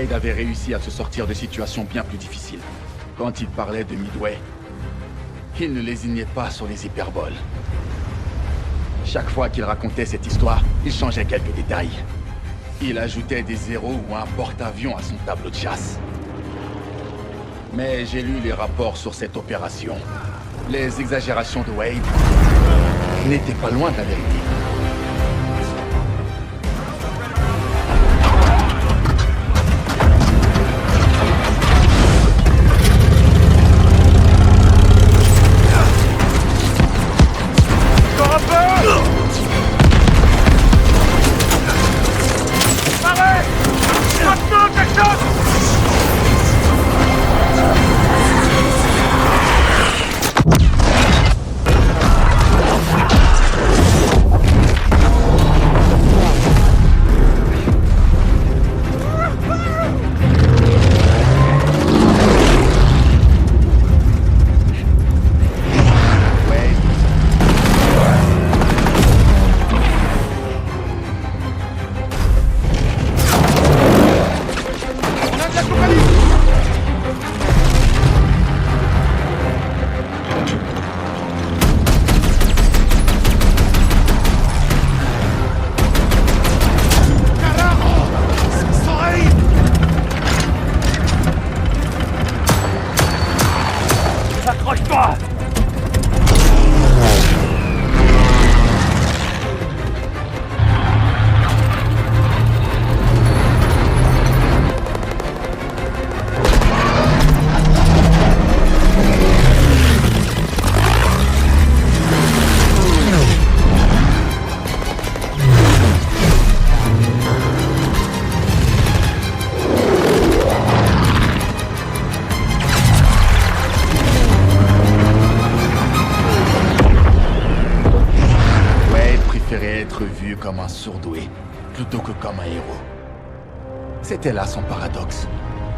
Wade avait réussi à se sortir de situations bien plus difficiles. Quand il parlait de Midway, il ne lésignait pas sur les hyperboles. Chaque fois qu'il racontait cette histoire, il changeait quelques détails. Il ajoutait des zéros ou un porte-avions à son tableau de chasse. Mais j'ai lu les rapports sur cette opération. Les exagérations de Wade n'étaient pas loin de la vérité. Comme un surdoué, plutôt que comme un héros. C'était là son paradoxe.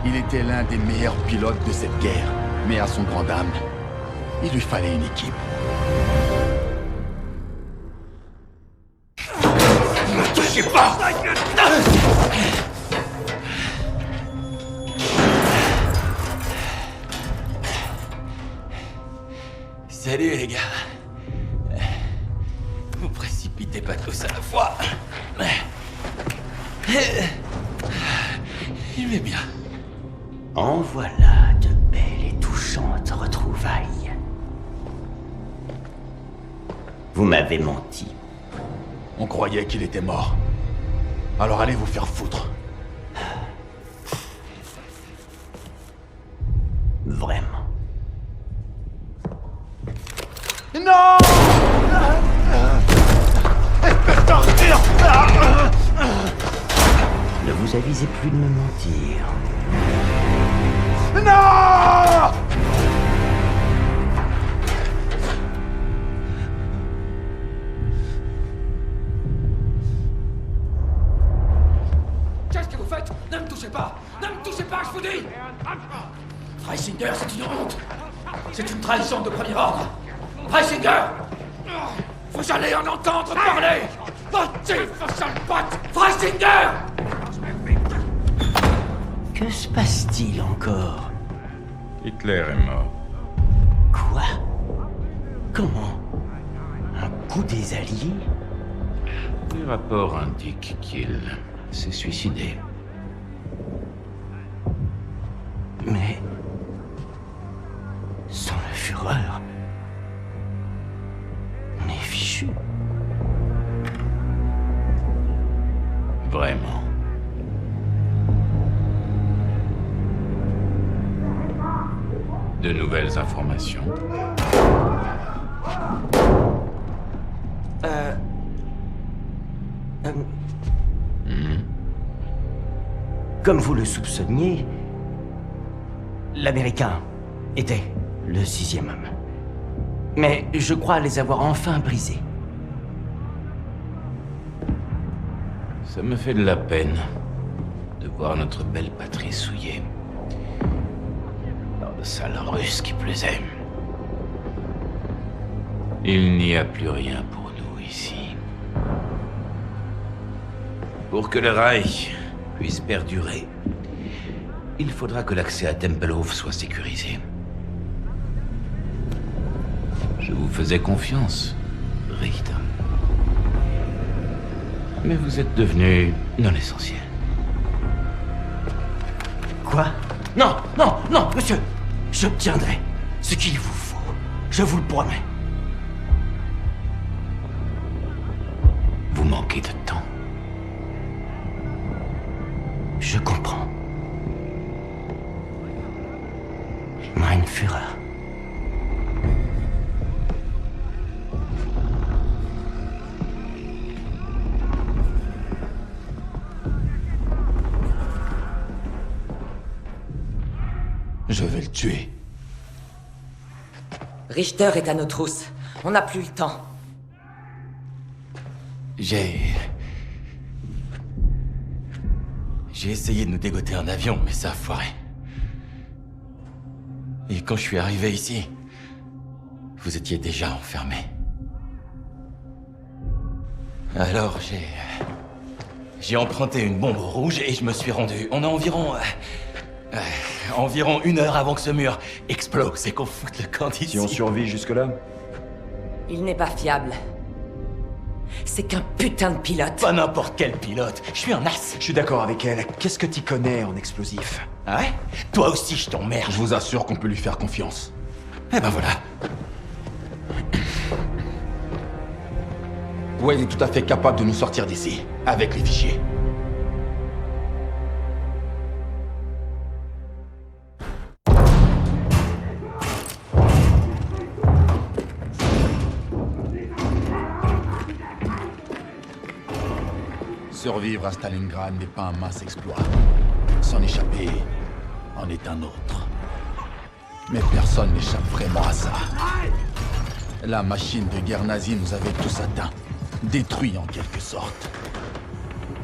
Il était l'un des meilleurs pilotes de cette guerre, mais à son grand âme, il lui fallait une équipe. Ne me touchez pas! Salut les gars. Vous précipitez pas tous à la fois. Il m'est bien. En voilà de belles et touchantes retrouvailles. Vous m'avez menti. On croyait qu'il était mort. Alors allez vous faire foutre. Vraiment. Non! Ne vous avisez plus de me mentir. Non! Qu'est-ce que vous faites? Ne me touchez pas! Ne me touchez pas, je vous dis! Freisinger, c'est une honte! C'est une trahison de premier ordre! Freisinger! Vous allez en entendre parler! Motif, sale pote! Freisinger! Que se passe-t-il encore? Hitler est mort. Quoi? Comment? Un coup des Alliés? Les rapports indiquent qu'il s'est suicidé. Mais... sans le Führer... on est fichu. Vraiment. De nouvelles informations. Comme vous le soupçonniez, l'Américain était le 6e homme. Mais je crois les avoir enfin brisés. Ça me fait de la peine de voir notre belle patrie souillée. Par de sales Russes qui plus est. Il n'y a plus rien pour nous ici. Pour que le Reich puisse perdurer, il faudra que l'accès à Tempelhof soit sécurisé. Je vous faisais confiance, Richter. Mais vous êtes devenu non essentiel. Quoi? Non, non, non, monsieur! J'obtiendrai ce qu'il vous faut. Je vous le promets. Vous manquez de temps. Je comprends. Mein Führer. Je vais le tuer. Richter est à nos trousses. On n'a plus le temps. J'ai essayé de nous dégoter un avion, mais ça a foiré. Et quand je suis arrivé ici, vous étiez déjà enfermé. Alors j'ai emprunté une bombe rouge et je me suis rendu. On a environ 1 heure avant que ce mur explose et qu'on foute le camp d'ici. Si on survit jusque-là, Il n'est pas fiable. C'est qu'un putain de pilote. Pas n'importe quel pilote. Je suis un as. je suis d'accord avec elle. Qu'est-ce que t'y connais en explosifs? Ah ouais? Toi aussi, je t'emmerde. Je vous assure qu'on peut lui faire confiance. Eh ben voilà. Wade est tout à fait capable de nous sortir d'ici, avec les fichiers. Survivre à Stalingrad n'est pas un mince exploit. S'en échapper en est un autre. Mais personne n'échappe vraiment à ça. La machine de guerre nazie nous avait tous atteints, détruits en quelque sorte.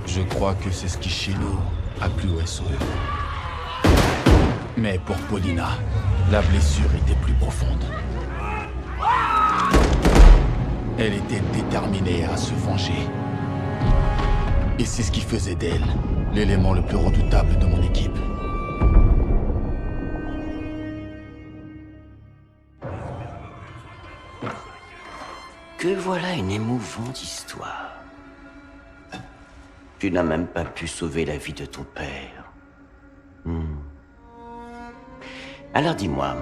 Je crois que c'est ce qui, chez nous, a plu au SOE. Mais pour Paulina, la blessure était plus profonde. Elle était déterminée à se venger. Et c'est ce qui faisait d'elle l'élément le plus redoutable de mon équipe. Que voilà une émouvante histoire. Tu n'as même pas pu sauver la vie de ton père. Alors dis-moi,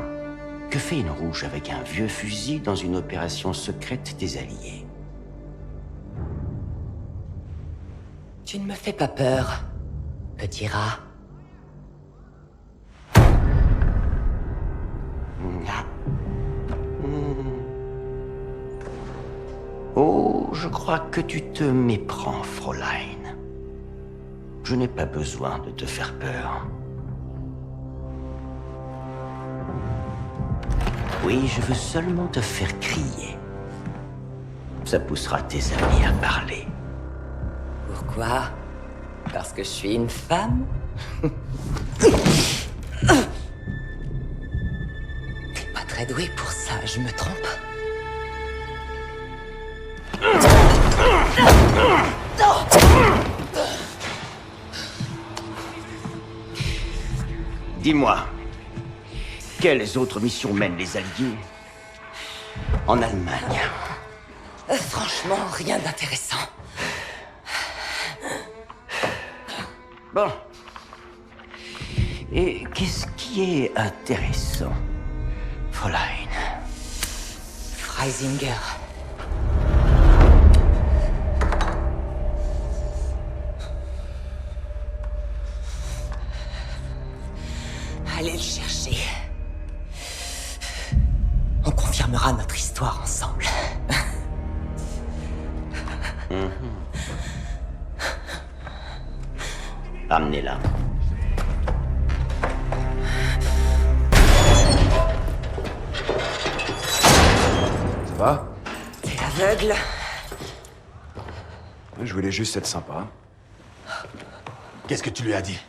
que fait une rouge avec un vieux fusil dans une opération secrète des Alliés? Tu ne me fais pas peur, petit rat. Ah. Oh, je crois que tu te méprends, Fräulein. Je n'ai pas besoin de te faire peur. Oui, je veux seulement te faire crier. Ça poussera tes amis à parler. Pourquoi? Parce que je suis une femme? T'es pas très doué pour ça, je me trompe? Dis-moi, quelles autres missions mènent les Alliés en Allemagne? Franchement, rien d'intéressant. Bon. Et qu'est-ce qui est intéressant, Fräulein? Freisinger. Allez le chercher. On confirmera notre histoire ensemble. Amenez-la. Ça va? T'es aveugle? Je voulais juste être sympa. Qu'est-ce que tu lui as dit?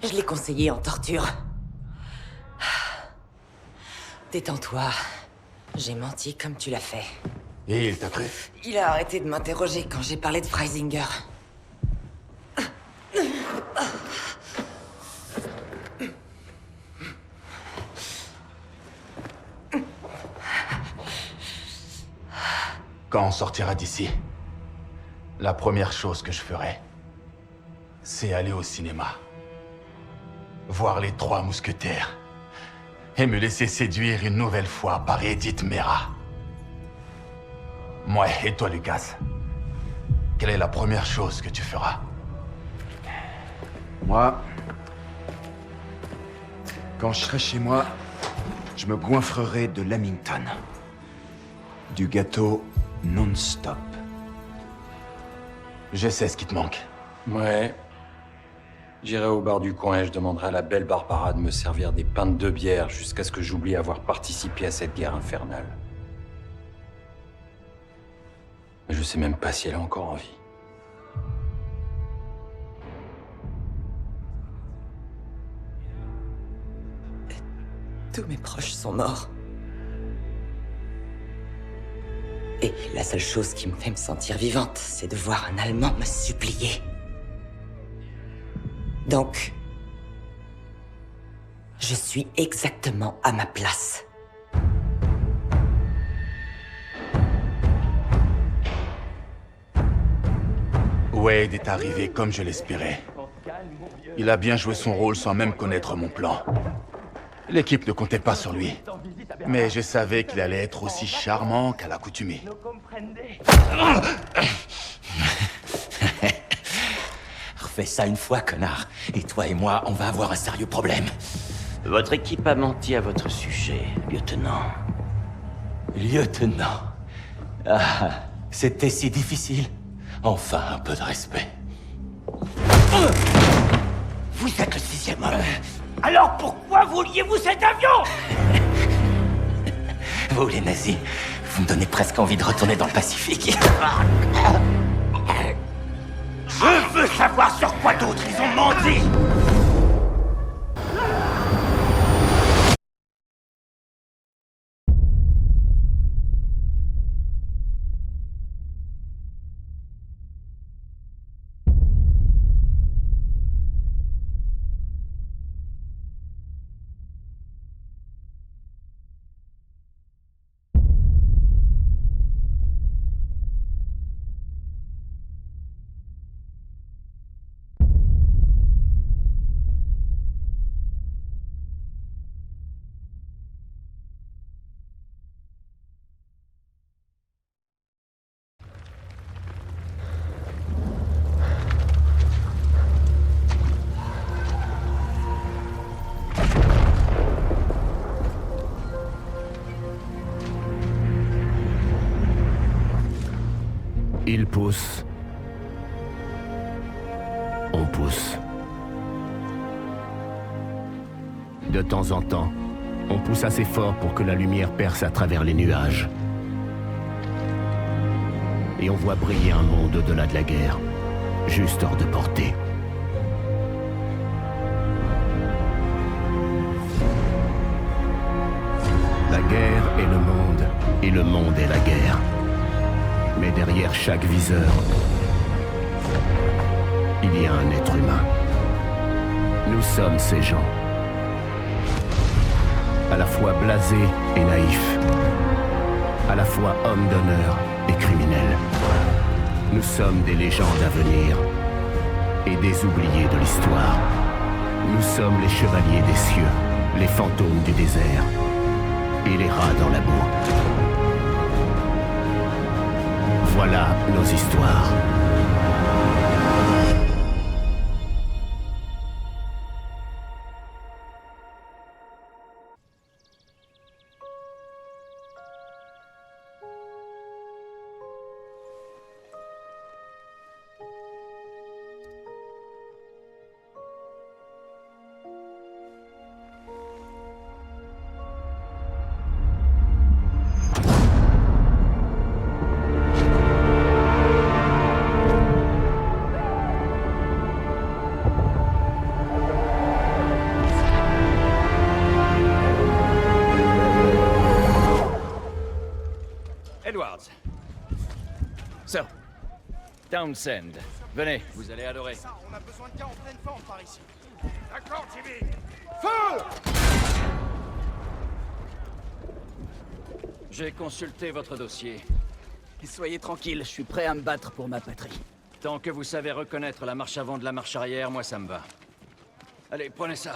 Je l'ai conseillé en torture. Détends-toi. J'ai menti comme tu l'as fait. Et il t'a cru? Il a arrêté de m'interroger quand j'ai parlé de Freisinger. Quand on sortira d'ici, la première chose que je ferai, c'est aller au cinéma. Voir les Trois Mousquetaires. Et me laisser séduire une nouvelle fois par Edith Mera. Moi, et toi, Lucas, quelle est la première chose que tu feras? Moi, quand je serai chez moi, je me goinfrerai de Lamington. Du gâteau non-stop. Je sais ce qui te manque. Ouais. J'irai au bar du coin et je demanderai à la belle Barbara de me servir des pintes de bière jusqu'à ce que j'oublie avoir participé à cette guerre infernale. Je sais même pas si elle est encore en vie. Tous mes proches sont morts. Et la seule chose qui me fait me sentir vivante, c'est de voir un Allemand me supplier. Donc, je suis exactement à ma place. Wade est arrivé comme je l'espérais. Il a bien joué son rôle sans même connaître mon plan. L'équipe ne comptait pas sur lui. Mais je savais qu'il allait être aussi charmant qu'à l'accoutumée. Refais ça une fois, connard. Et toi et moi, on va avoir un sérieux problème. Votre équipe a menti à votre sujet, lieutenant. Lieutenant. Ah, c'était si difficile. Enfin, un peu de respect. Vous êtes le 6e homme. Alors pourquoi vouliez-vous cet avion? Vous, les nazis, vous me donnez presque envie de retourner dans le Pacifique. Je veux savoir sur quoi d'autre ils ont menti. Il pousse. On pousse. De temps en temps, on pousse assez fort pour que la lumière perce à travers les nuages. Et on voit briller un monde au-delà de la guerre, juste hors de portée. La guerre est le monde, et le monde est la guerre. Mais derrière chaque viseur, il y a un être humain. Nous sommes ces gens. À la fois blasés et naïfs. À la fois hommes d'honneur et criminels. Nous sommes des légendes à venir et des oubliés de l'histoire. Nous sommes les chevaliers des cieux, les fantômes du désert et les rats dans la boue. Voilà nos histoires. Edwards. So, Townsend, venez, vous allez adorer. On a besoin de gars en pleine forme par ici. D'accord, Jimmy. Feu! J'ai consulté votre dossier. Et soyez tranquille, je suis prêt à me battre pour ma patrie. Tant que vous savez reconnaître la marche avant de la marche arrière, moi ça me va. Allez, prenez ça.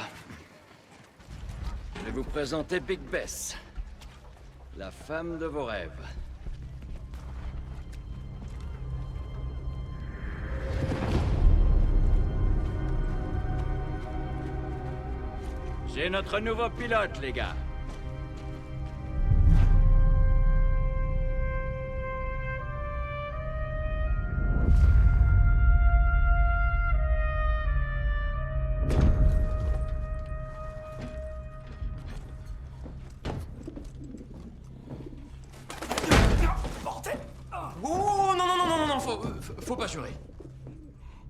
Je vais vous présenter Big Bess. La femme de vos rêves. J'ai notre nouveau pilote, les gars. Oh non, non, non, non, non, faut pas jurer.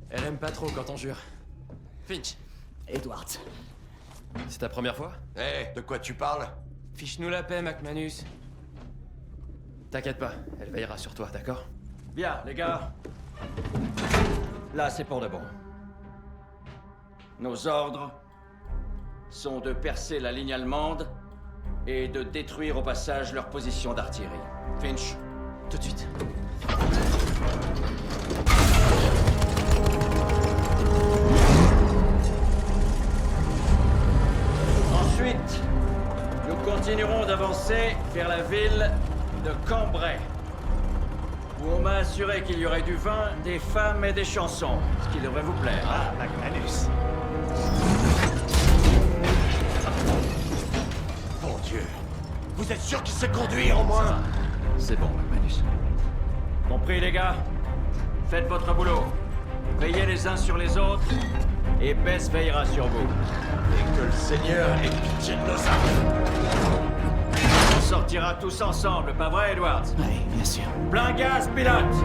Elle aime pas trop quand on jure. Finch. Edwards. C'est ta première fois? Hé, de quoi tu parles? Fiche-nous la paix, McManus. T'inquiète pas, elle veillera sur toi, d'accord? Bien, les gars. Là, c'est pour de bon. Nos ordres sont de percer la ligne allemande et de détruire au passage leur position d'artillerie. Finch. Tout de suite. Ensuite, nous continuerons d'avancer vers la ville de Cambrai, où on m'a assuré qu'il y aurait du vin, des femmes et des chansons, ce qui devrait vous plaire. Ah, McManus. Bon Dieu. Vous êtes sûr qu'il sait conduire, au moins? C'est bon, McManus. Compris, les gars? Faites votre boulot. Veillez les uns sur les autres, et Bess veillera sur vous. Et que le Seigneur ait pitié de nos âmes. On sortira tous ensemble, pas vrai, Edwards? Oui, bien sûr. Plein gaz, pilote!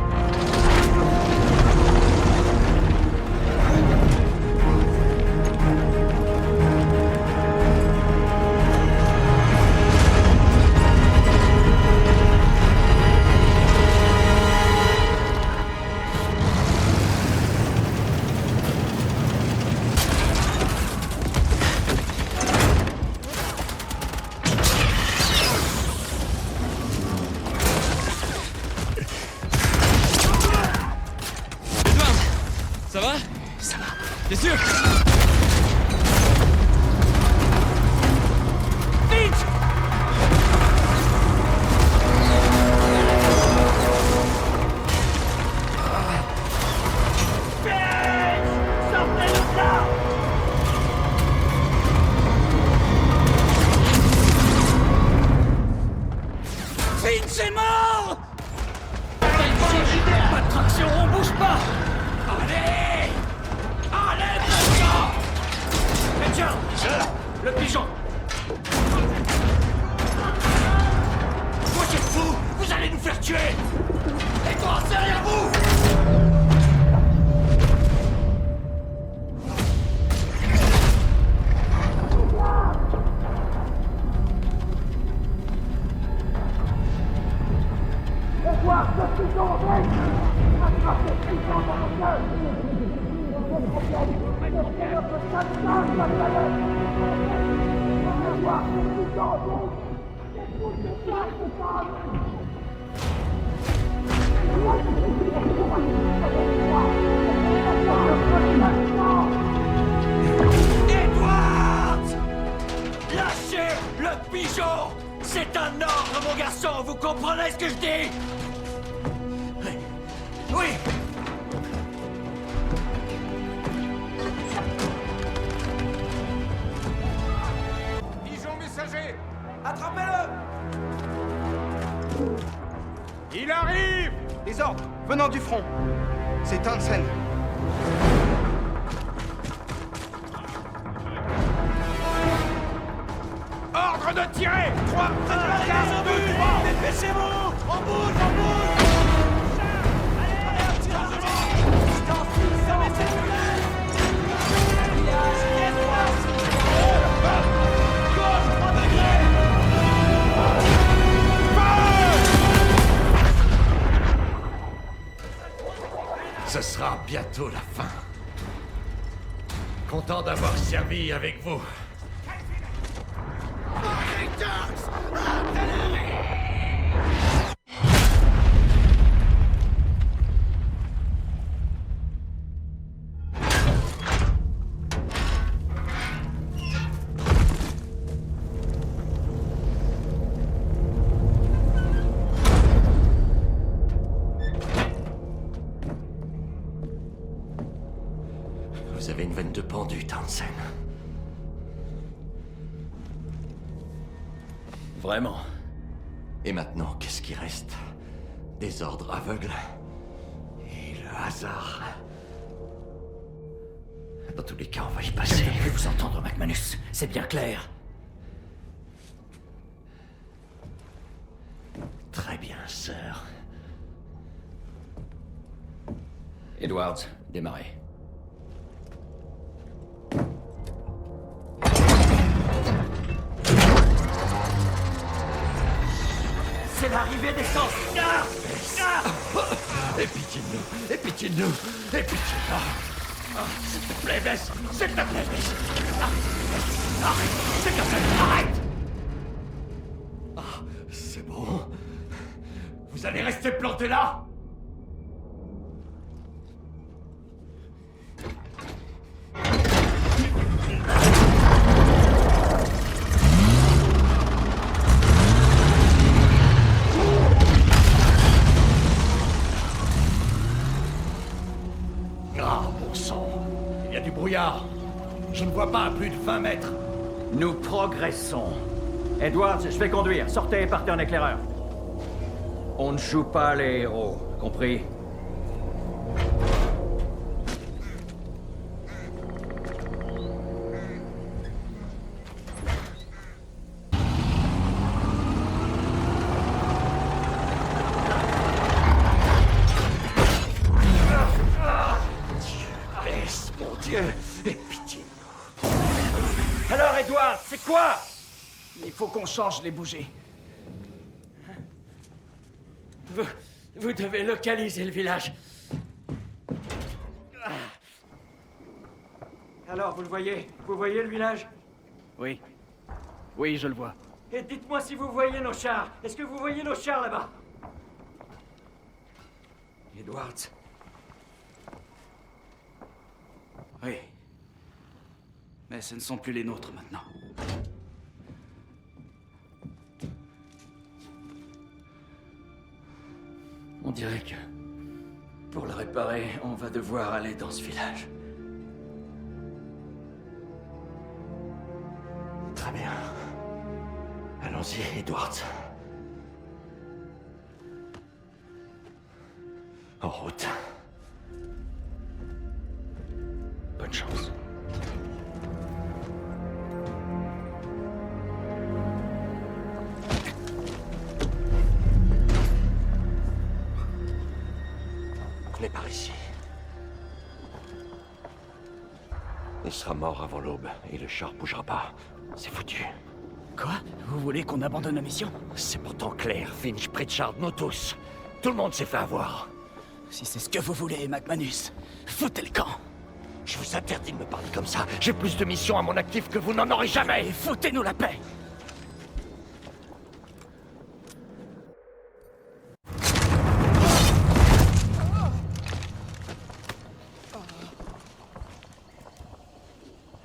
Ça va? Ça va. T'es sûr? Finch est mort! Pas de traction, on bouge pas! Allez! Allez, pigeon! Major! Le pigeon! Vous êtes fous! Vous allez nous faire tuer! Et toi, derrière vous! Edwards! Lâchez le pigeon! C'est un ordre, mon garçon! Vous comprenez ce que je dis? Oui! Pigeon messager! Attrapez-le! Il arrive! Les ordres, venant du front. C'est Townsend. Ordre de tirer! 3, 1, 4, 2, 3! Dépêchez-vous! On bouge, on bouge! Ce sera bientôt la fin. Content d'avoir servi avec vous. Vous avez une veine de pendu, Townsend. Vraiment. Et maintenant, qu'est-ce qui reste? Des ordres aveugles et le hasard. Dans tous les cas, on va y passer. Je ne peux plus vous entendre, McManus. C'est bien clair. Très bien, sœur. Edwards, démarrez. C'est l'arrivée des sens. Et pitié de nous, et pitié de nous, et pitié de nous. S'il te plaît, baisse. S'il te plaît, baisse. Arrête, s'il te plaît, arrête. C'est bon. Vous allez rester planté là? Je ne vois pas à plus de 20 mètres. Nous progressons. Edwards, je vais conduire. Sortez et partez en éclaireur. On ne joue pas les héros, compris? Alors, Edward, c'est quoi? Il faut qu'on change les bougies. Vous devez localiser le village. Alors, vous le voyez? Vous voyez le village? Oui. Oui, je le vois. Et dites-moi si vous voyez nos chars. Est-ce que vous voyez nos chars là-bas? Edwards. Oui. Mais ce ne sont plus les nôtres maintenant. On dirait que, pour le réparer, on va devoir aller dans ce village. Très bien. Allons-y, Edwards. En route. Bonne chance. Venez par ici. Il sera mort avant l'aube et le char bougera pas. C'est foutu. Quoi? Vous voulez qu'on abandonne la mission? C'est pourtant clair, Finch, Pritchard, nous tous. Tout le monde s'est fait avoir. Si c'est ce que vous voulez, McManus, foutez le camp. Je vous interdis de me parler comme ça. J'ai plus de missions à mon actif que vous n'en aurez jamais. Et foutez-nous la paix.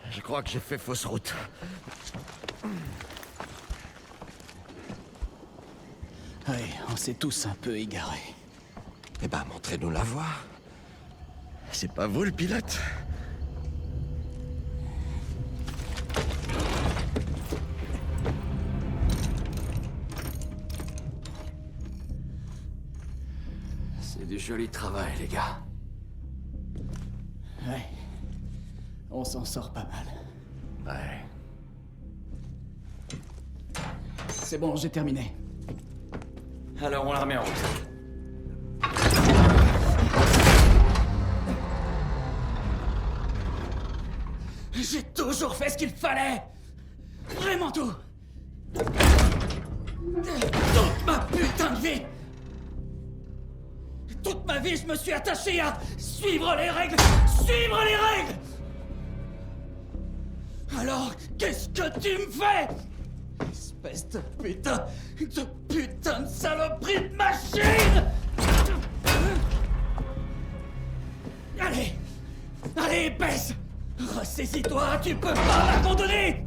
Je crois que j'ai fait fausse route. Oui, on s'est tous un peu égarés. Eh ben, montrez-nous la voie. C'est pas vous le pilote? C'est du joli travail, les gars. Ouais. On s'en sort pas mal. Ouais. C'est bon, j'ai terminé. Alors, on la remet en route. J'ai toujours fait ce qu'il fallait. Vraiment tout. Toute ma putain de vie. Toute ma vie, je me suis attaché à suivre les règles. Suivre les règles. Alors, qu'est-ce que tu me fais? Espèce de putain de saloperie de machine! Allez! Allez, baisse! Ressaisis-toi, tu peux pas m'abandonner!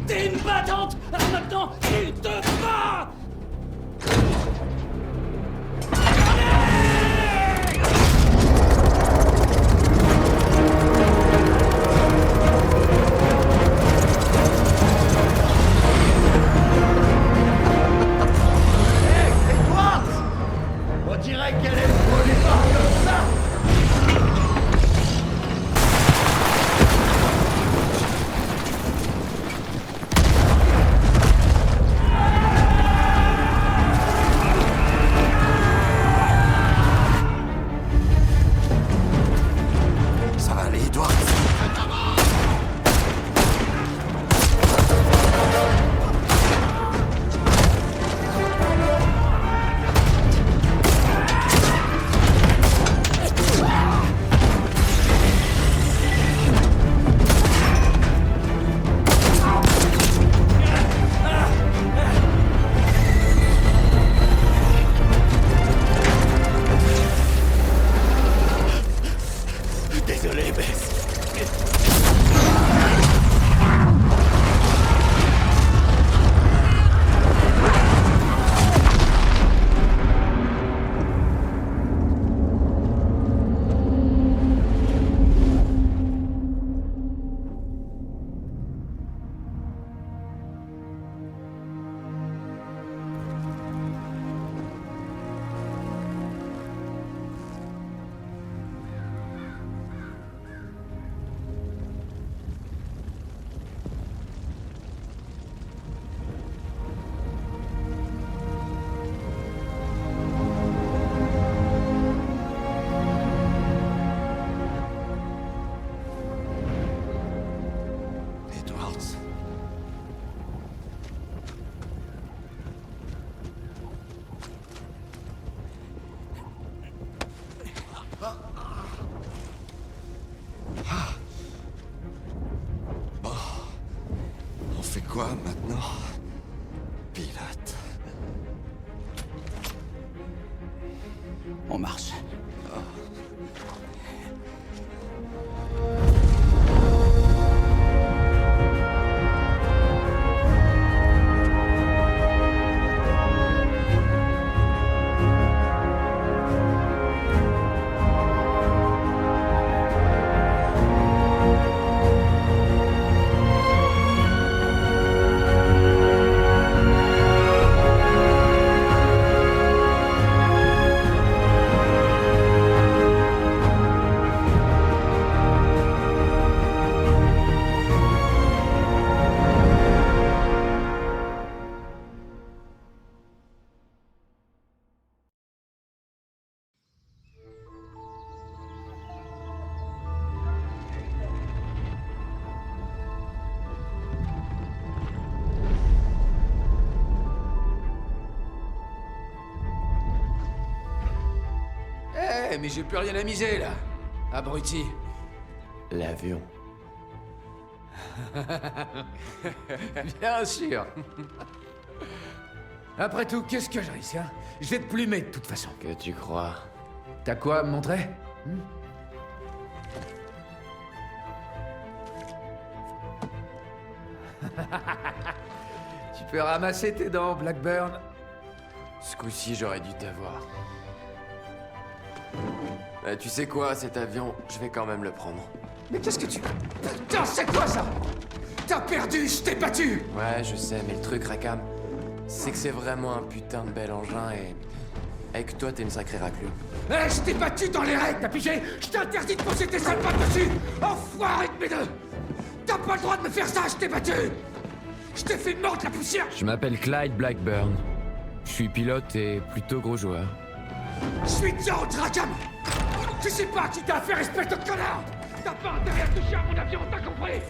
T'es une battante! Alors maintenant, tu te bats! Allez! dirait qu'elle est trop libre comme ça. Ça va aller, Edward. Désolé, Bess. Edwards. Bon. On fait quoi maintenant? Pilote. On marche. Mais j'ai plus rien à miser, là. Abruti. L'avion. Bien sûr. Après tout, qu'est-ce que je risque, hein? Je vais te plumer, de toute façon. Que tu crois. T'as quoi à me montrer? Tu peux ramasser tes dents, Blackburn. Ce coup-ci, j'aurais dû t'avoir. Tu sais quoi, cet avion, je vais quand même le prendre. Mais qu'est-ce que tu... Putain, c'est quoi ça? T'as perdu, je t'ai battu! Ouais, je sais, mais le truc, Rakam, c'est que c'est vraiment un putain de bel engin et... Avec toi, t'es une sacrée raclure. Eh, je t'ai battu dans les règles, t'as pigé? Je t'interdis de poser tes sales pattes dessus! Enfoiré de mes deux! T'as pas le droit de me faire ça, je t'ai battu! Je t'ai fait mordre la poussière! Je m'appelle Clyde Blackburn. Je suis pilote et plutôt gros joueur. Je suis George Rackham! Tu sais pas à qui t'as affaire, espèce de connard! T'as pas intérêt à toucher à mon avion, t'as compris?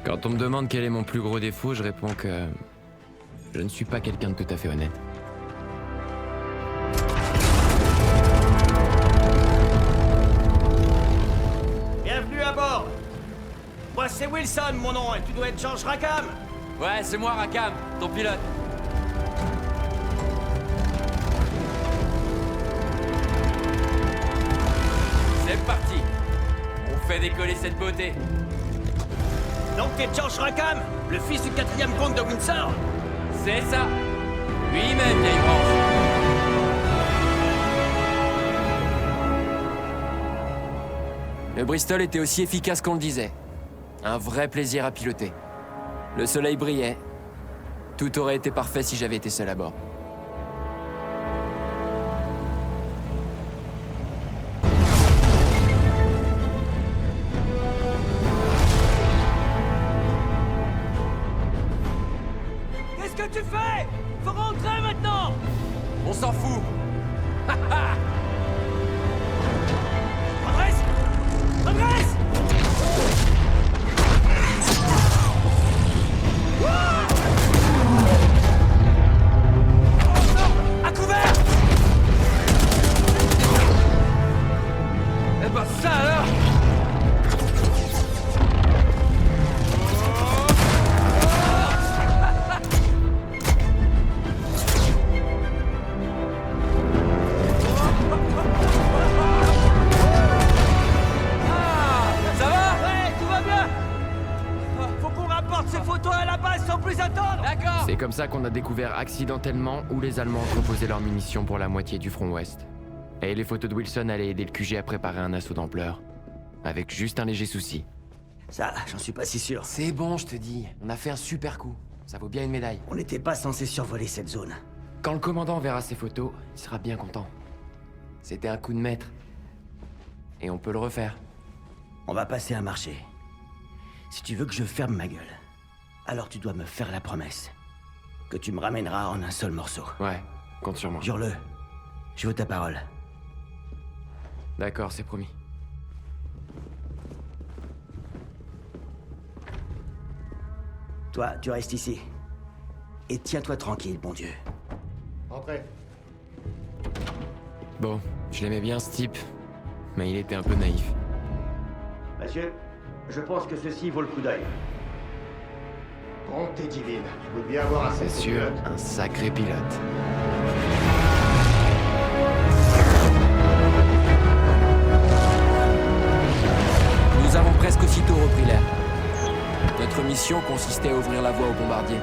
Quand on me demande quel est mon plus gros défaut, je réponds que... je ne suis pas quelqu'un de tout à fait honnête. Bienvenue à bord. Moi, c'est Wilson, mon nom, et tu dois être George Rackham. Ouais, c'est moi, Rackham, ton pilote. C'est parti. On fait décoller cette beauté. Donc t'es George Rackham, le fils du 4e comte de Windsor? C'est ça. Lui-même, vieille branche. Le Bristol était aussi efficace qu'on le disait. Un vrai plaisir à piloter. Le soleil brillait. Tout aurait été parfait si j'avais été seul à bord. ça qu'on a découvert accidentellement où les Allemands entreposaient leurs munitions pour la moitié du front ouest. Et les photos de Wilson allaient aider le QG à préparer un assaut d'ampleur. Avec juste un léger souci. Ça, j'en suis pas si sûr. C'est bon, je te dis. On a fait un super coup. Ça vaut bien une médaille. On n'était pas censé survoler cette zone. Quand le commandant verra ces photos, il sera bien content. C'était un coup de maître. Et on peut le refaire. On va passer un marché. Si tu veux que je ferme ma gueule, alors tu dois me faire la promesse que tu me ramèneras en un seul morceau. Ouais, compte sur moi. Jure-le. Je veux ta parole. D'accord, c'est promis. Toi, tu restes ici. Et tiens-toi tranquille, bon Dieu. Entrez. Bon, je l'aimais bien ce type, mais il était un peu naïf. Monsieur, je pense que ceci vaut le coup d'œil. Bonté divine. Vous devez avoir un C'est sacré sûr, pilote. un sacré pilote. Nous avons presque aussitôt repris l'air. Notre mission consistait à ouvrir la voie aux bombardiers,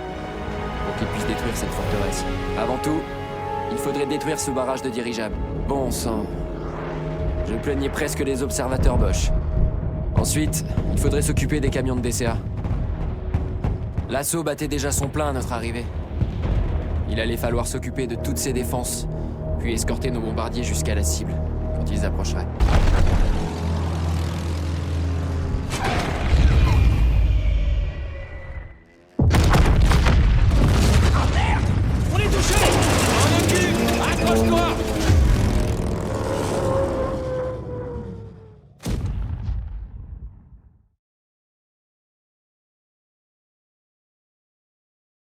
pour qu'ils puissent détruire cette forteresse. Avant tout, il faudrait détruire ce barrage de dirigeables. Bon sang. Je plaignais presque les observateurs Bosch. Ensuite, il faudrait s'occuper des camions de DCA. L'assaut battait déjà son plein à notre arrivée. Il allait falloir s'occuper de toutes ces défenses, puis escorter nos bombardiers jusqu'à la cible, quand ils approcheraient. On est touché! On occupe! Accroche-toi!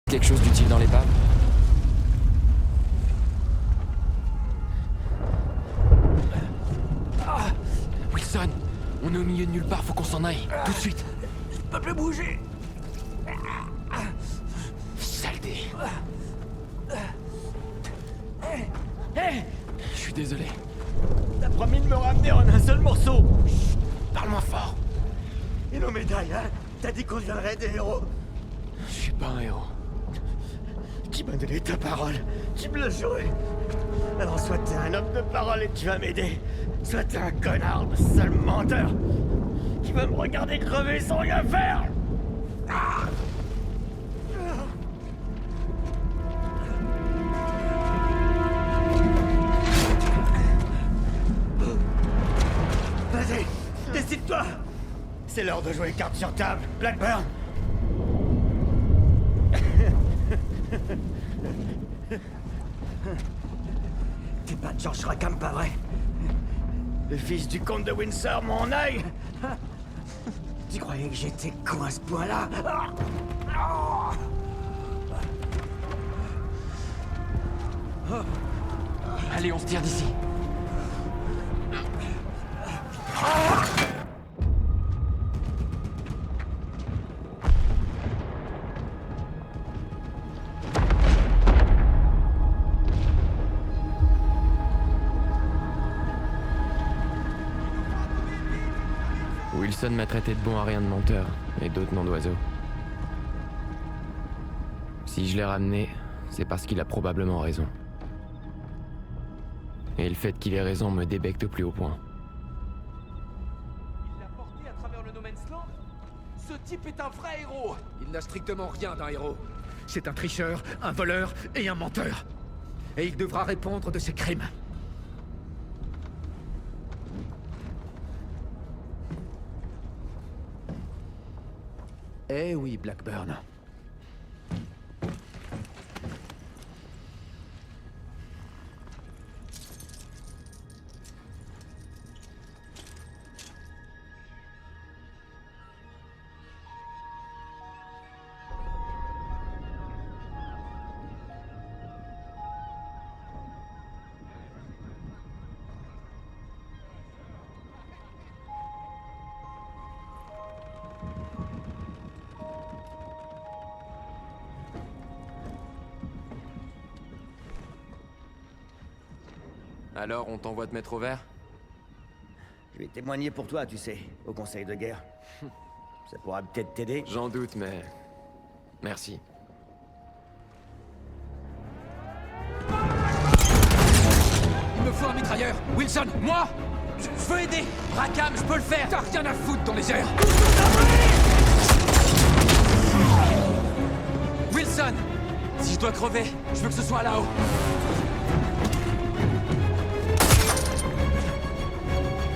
Quelque chose d'utile dans l'épave? Wilson, on est au milieu de nulle part, faut qu'on s'en aille, tout de suite. Je peux plus bouger. Saleté. Je suis désolé. T'as promis de me ramener en un seul morceau. Parle-moi fort. Et nos médailles, hein? T'as dit qu'on deviendrait des héros. Je suis pas un héros. Tu m'as donné ta parole. Tu me l'as juré. Alors soit t'es un homme de parole et tu vas m'aider. Soit t'es un connard de sale menteur qui va me regarder crever sans rien faire. Vas-y, décide-toi. C'est l'heure de jouer carte sur table, Blackburn. T'es pas de George Rackham, pas vrai? Le fils du comte de Windsor, mon œil. Tu croyais que j'étais con à ce point-là? Allez, on se tire d'ici. Wilson m'a traité de bon à rien de menteur, et d'autres noms d'oiseaux. Si je l'ai ramené, c'est parce qu'il a probablement raison. Et le fait qu'il ait raison me débecte au plus haut point. Il l'a porté à travers le No Man's Land? Ce type est un vrai héros! Il n'a strictement rien d'un héros. C'est un tricheur, un voleur et un menteur. Et il devra répondre de ses crimes. Eh oui, Blackburn. Alors, on t'envoie te mettre au vert? Je vais témoigner pour toi, tu sais, au conseil de guerre. Ça pourra peut-être t'aider. J'en doute, mais... merci. faut un mitrailleur. Wilson, moi! Je veux aider. Rackham, je peux le faire. T'as rien à foutre dans les airs. Wilson, si je dois crever, je veux que ce soit là-haut.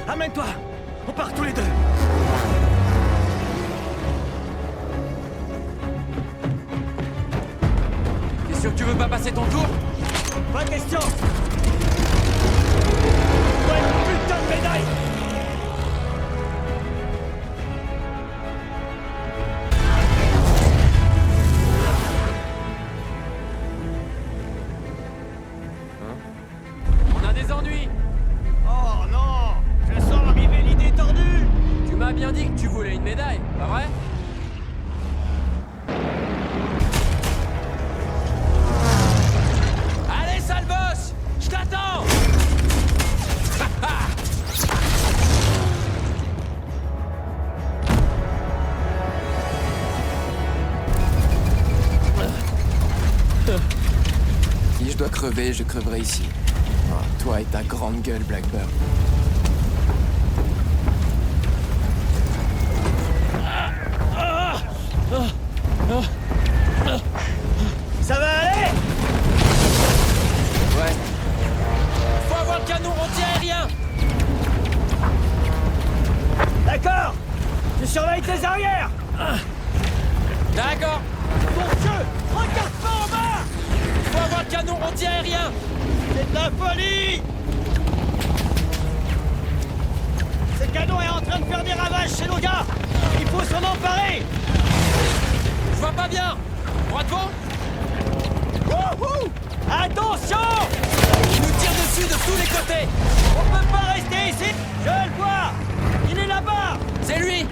Amène-toi! On part tous les deux! T'es sûr que tu veux pas passer ton tour? Pas de question! Ouais, putain de médaille! On a des ennuis. Oh non! Je sens arriver l'idée tordue! Tu m'as bien dit que tu voulais une médaille, pas vrai? Allez, sale boss! Je t'attends! Si je dois crever, je creverai ici. Oh, toi et ta grande gueule, Blackbird. Ça va aller? Ouais. Faut avoir le canon anti-aérien! D'accord! Je surveille tes arrières! D'accord! Mon Dieu! Regarde pas en bas! Faut avoir le canon anti-aérien! C'est de la folie! Ce canon est en train de faire des ravages chez nos gars! Il faut s'en emparer! Je vois pas bien! Droit devant! Wouhou! Attention! Il nous tire dessus de tous les côtés! On peut pas rester ici! Je le vois! Il est là-bas! C'est lui!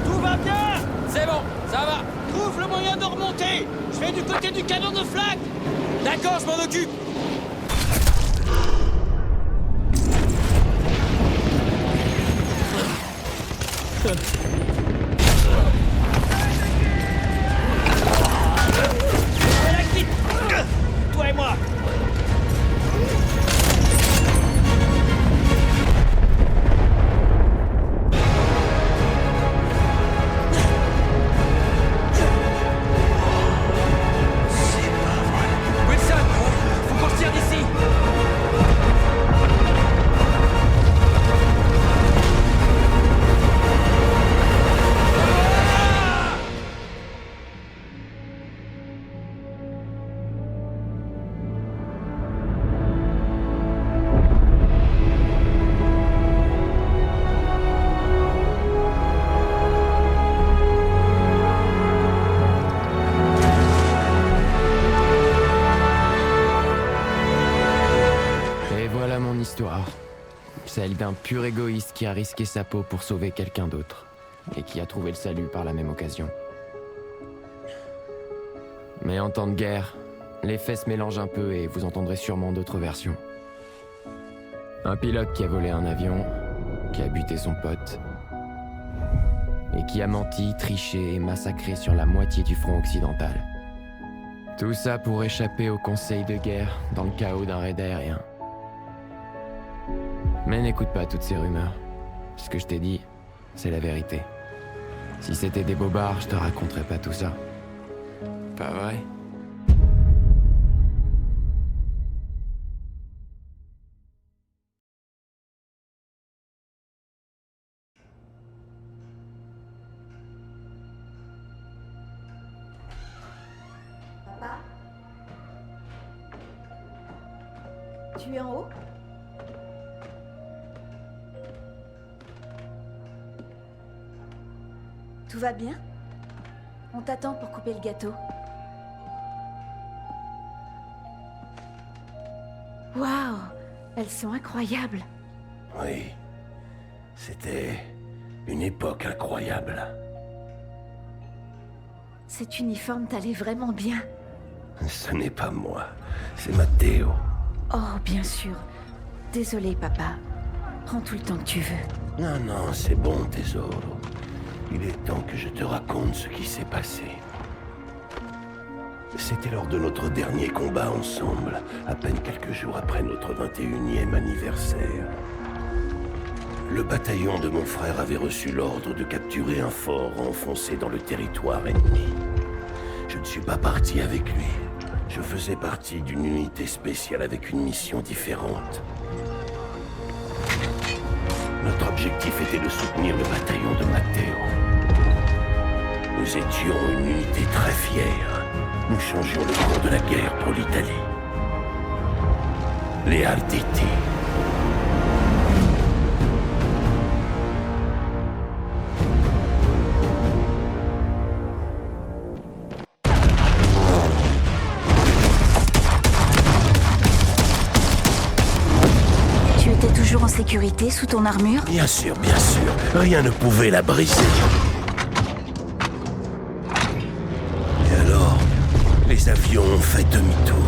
Tout va bien! C'est bon, ça va! Trouve le moyen de remonter! Je vais du côté du canon de flag! D'accord, je m'en occupe! Fais la quitte! Toi et moi! Wilson! Faut qu'on se tire d'ici! Et voilà mon histoire. Celle d'un pur égoïste qui a risqué sa peau pour sauver quelqu'un d'autre. Et qui a trouvé le salut par la même occasion. Mais en temps de guerre, les faits se mélangent un peu et vous entendrez sûrement d'autres versions. Un pilote qui a volé un avion, qui a buté son pote, et qui a menti, triché et massacré sur la moitié du front occidental. Tout ça pour échapper au conseil de guerre dans le chaos d'un raid aérien. Mais n'écoute pas toutes ces rumeurs. Ce que je t'ai dit, c'est la vérité. Si c'était des bobards, je te raconterais pas tout ça. Pas vrai? Papa? Tu es en haut? Tout va bien? On t'attend pour couper le gâteau. Waouh! Elles sont incroyables. Oui, c'était une époque incroyable. Cet uniforme t'allait vraiment bien. Ce n'est pas moi, c'est Matteo. Oh, bien sûr. Désolé, papa. Prends tout le temps que tu veux. Non, non, c'est bon, Tesoro. Il est temps que je te raconte ce qui s'est passé. C'était lors de notre dernier combat ensemble, à peine quelques jours après notre 21e anniversaire. Le bataillon de mon frère avait reçu l'ordre de capturer un fort enfoncé dans le territoire ennemi. Je ne suis pas parti avec lui. Je faisais partie d'une unité spéciale avec une mission différente. Notre objectif était de soutenir le bataillon de Matteo. Nous étions une unité très fière. Nous changions le cours de la guerre pour l'Italie. Les Arditi. Tu étais toujours en sécurité sous ton armure? Bien sûr, rien ne pouvait la briser. Et alors, les avions ont fait demi-tour.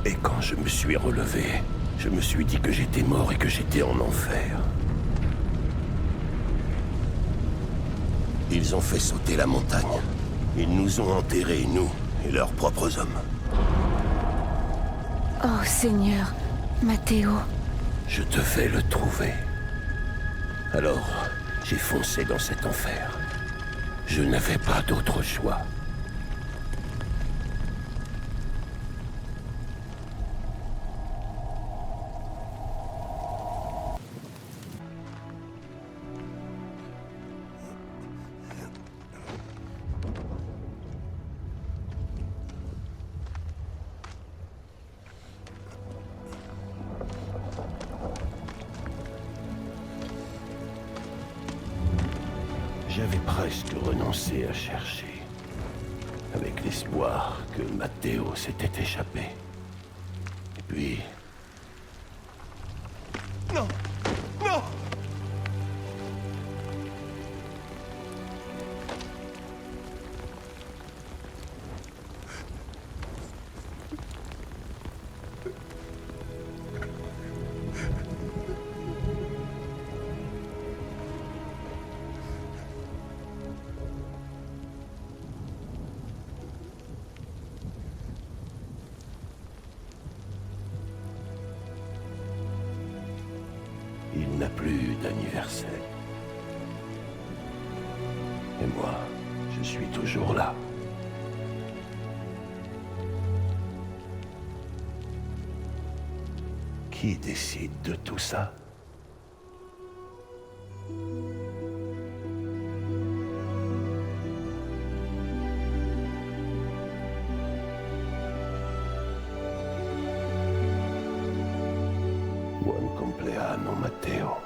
Et quand je me suis relevé, je me suis dit que j'étais mort et que j'étais en enfer. Ils ont fait sauter la montagne. Ils nous ont enterrés, nous et leurs propres hommes. Oh Seigneur, Matteo. Je devais le trouver. Alors, j'ai foncé dans cet enfer. Je n'avais pas d'autre choix. J'avais presque renoncé à chercher, avec l'espoir que Matteo s'était échappé. Et puis... Non! Non! Il n'a plus d'anniversaire. Et moi, je suis toujours là. Qui décide de tout ça? Buon compleanno, Matteo.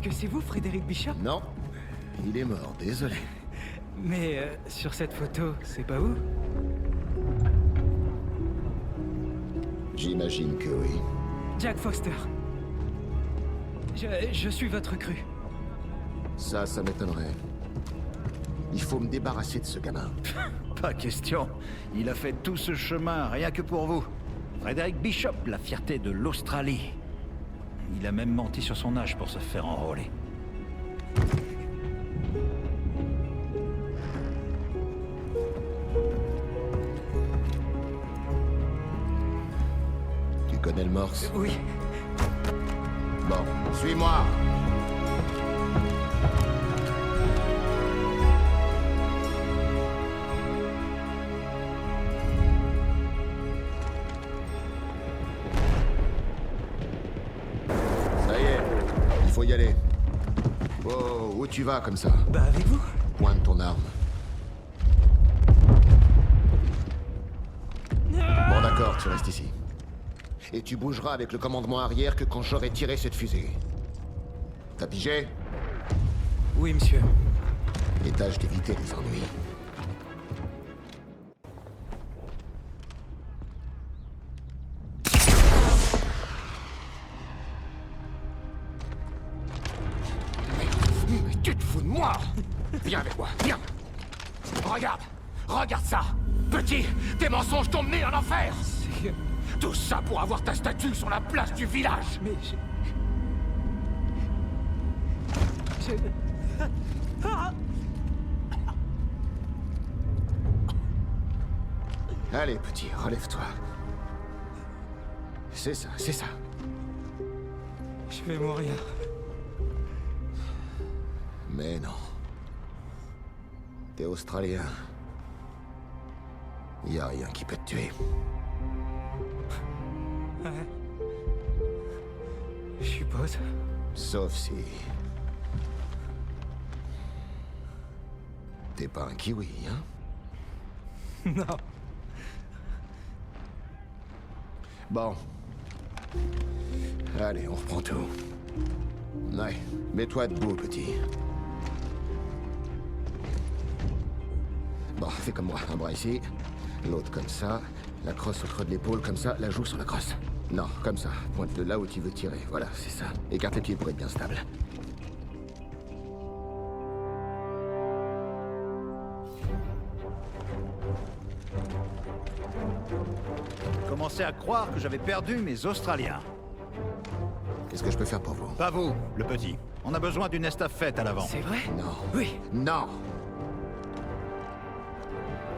que c'est vous, Frédéric Bishop? Non, il est mort, désolé. Mais sur cette photo, c'est pas vous? J'imagine que oui. Jack Foster. Je suis votre cru. Ça m'étonnerait. Il faut me débarrasser de ce gamin. Pas question. Il a fait tout ce chemin, rien que pour vous. Frédéric Bishop, la fierté de l'Australie. Il a même menti sur son âge pour se faire enrôler. Tu connais le morse? Oui. Bon, suis-moi. Ça y est, il faut y aller. Oh, où tu vas comme ça? Bah avec vous. Pointe ton arme. Bon d'accord, tu restes ici. Et tu bougeras avec le commandement arrière que quand j'aurai tiré cette fusée. T'as pigé? Oui, monsieur. Et tâche d'éviter les ennuis. Mais tu te fous de moi? Viens avec moi, viens. Regarde, regarde ça. Petit, tes mensonges t'ont mené en enfer. Tout ça pour avoir ta statue sur la place du village. Mais Allez, petit, relève-toi. C'est ça, c'est ça. Je vais mourir. Mais non. T'es australien. Y a rien qui peut te tuer. Ouais. Je suppose. Sauf si... T'es pas un kiwi, hein? Non. Bon. Allez, on reprend tout. Ouais, mets-toi debout, petit. Bon, fais comme moi, un bras ici, l'autre comme ça, la crosse au creux de l'épaule, comme ça, la joue sur la crosse. Non, comme ça, pointe de là où tu veux tirer, voilà, c'est ça. Écarte les pieds pour être bien stable. Commencez à croire que j'avais perdu mes Australiens. Qu'est-ce que je peux faire pour vous? Pas vous, le petit. On a besoin d'une estafette à l'avant. C'est vrai? Non. Oui. Non.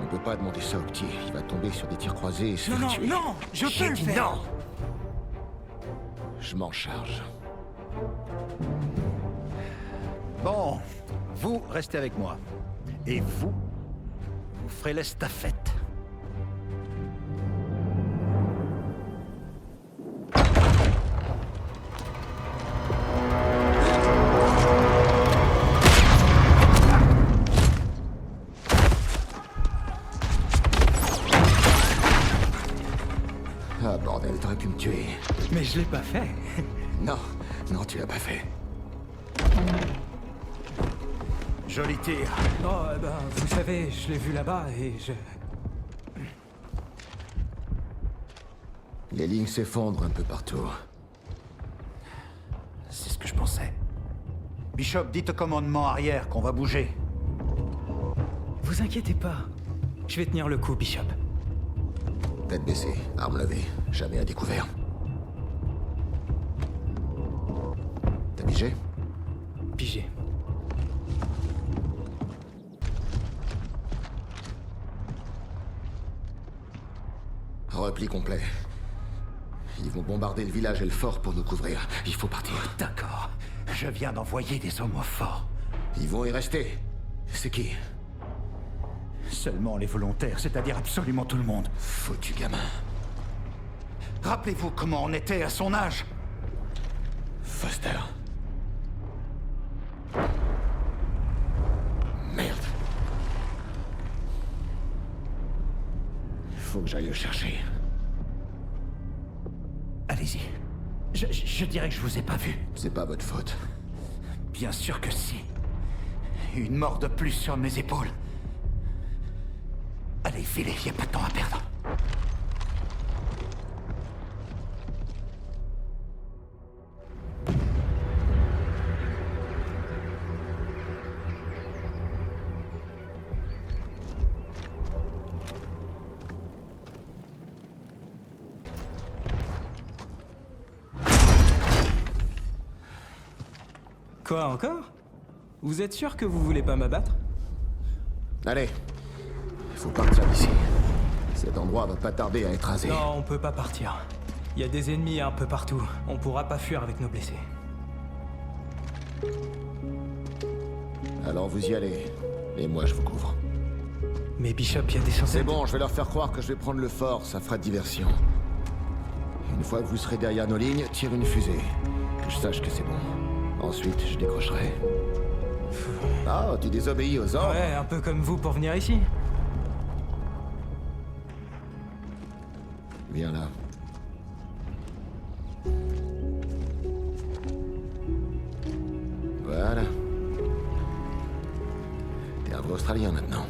On peut pas demander ça au petit. Il va tomber sur des tirs croisés et se faire tuer. Non, je peux le dit faire. non. Je m'en charge. Bon, vous restez avec moi. Et vous ferez l'estafette. Ah bordel, t'aurais pu me tuer. Mais je l'ai pas fait. Non, non, tu l'as pas fait. Joli tir. Oh, ben, vous savez, je l'ai vu là-bas et je... Les lignes s'effondrent un peu partout. C'est ce que je pensais. Bishop, dites au commandement arrière qu'on va bouger. Vous inquiétez pas. Je vais tenir le coup, Bishop. Tête baissée, arme levée, jamais à découvert. T'as pigé? Pigé. Repli complet. Ils vont bombarder le village et le fort pour nous couvrir. Il faut partir. D'accord. Je viens d'envoyer des hommes au fort. Ils vont y rester. C'est qui? Seulement les volontaires, c'est-à-dire absolument tout le monde. Foutu gamin. Rappelez-vous comment on était à son âge. Foster. Merde. Faut que j'aille le chercher. Allez-y. Je dirais que je vous ai pas vu. C'est pas votre faute. Bien sûr que si. Une mort de plus sur mes épaules. Allez, filez, y a pas de temps à perdre. Quoi encore? Vous êtes sûr que vous voulez pas m'abattre? Allez, il faut partir d'ici. Cet endroit va pas tarder à être rasé. Non, on peut pas partir. Il y a des ennemis un peu partout. On pourra pas fuir avec nos blessés. Alors vous y allez, et moi je vous couvre. Mais Bishop, il y a des chances... C'est bon, je vais leur faire croire que je vais prendre le fort, ça fera diversion. Une fois que vous serez derrière nos lignes, tire une fusée. Que je sache que c'est bon. Ensuite, je décrocherai. Ah, tu désobéis aux ordres? Ouais, un peu comme vous pour venir ici. Viens là. Voilà. T'es un vrai Australien maintenant.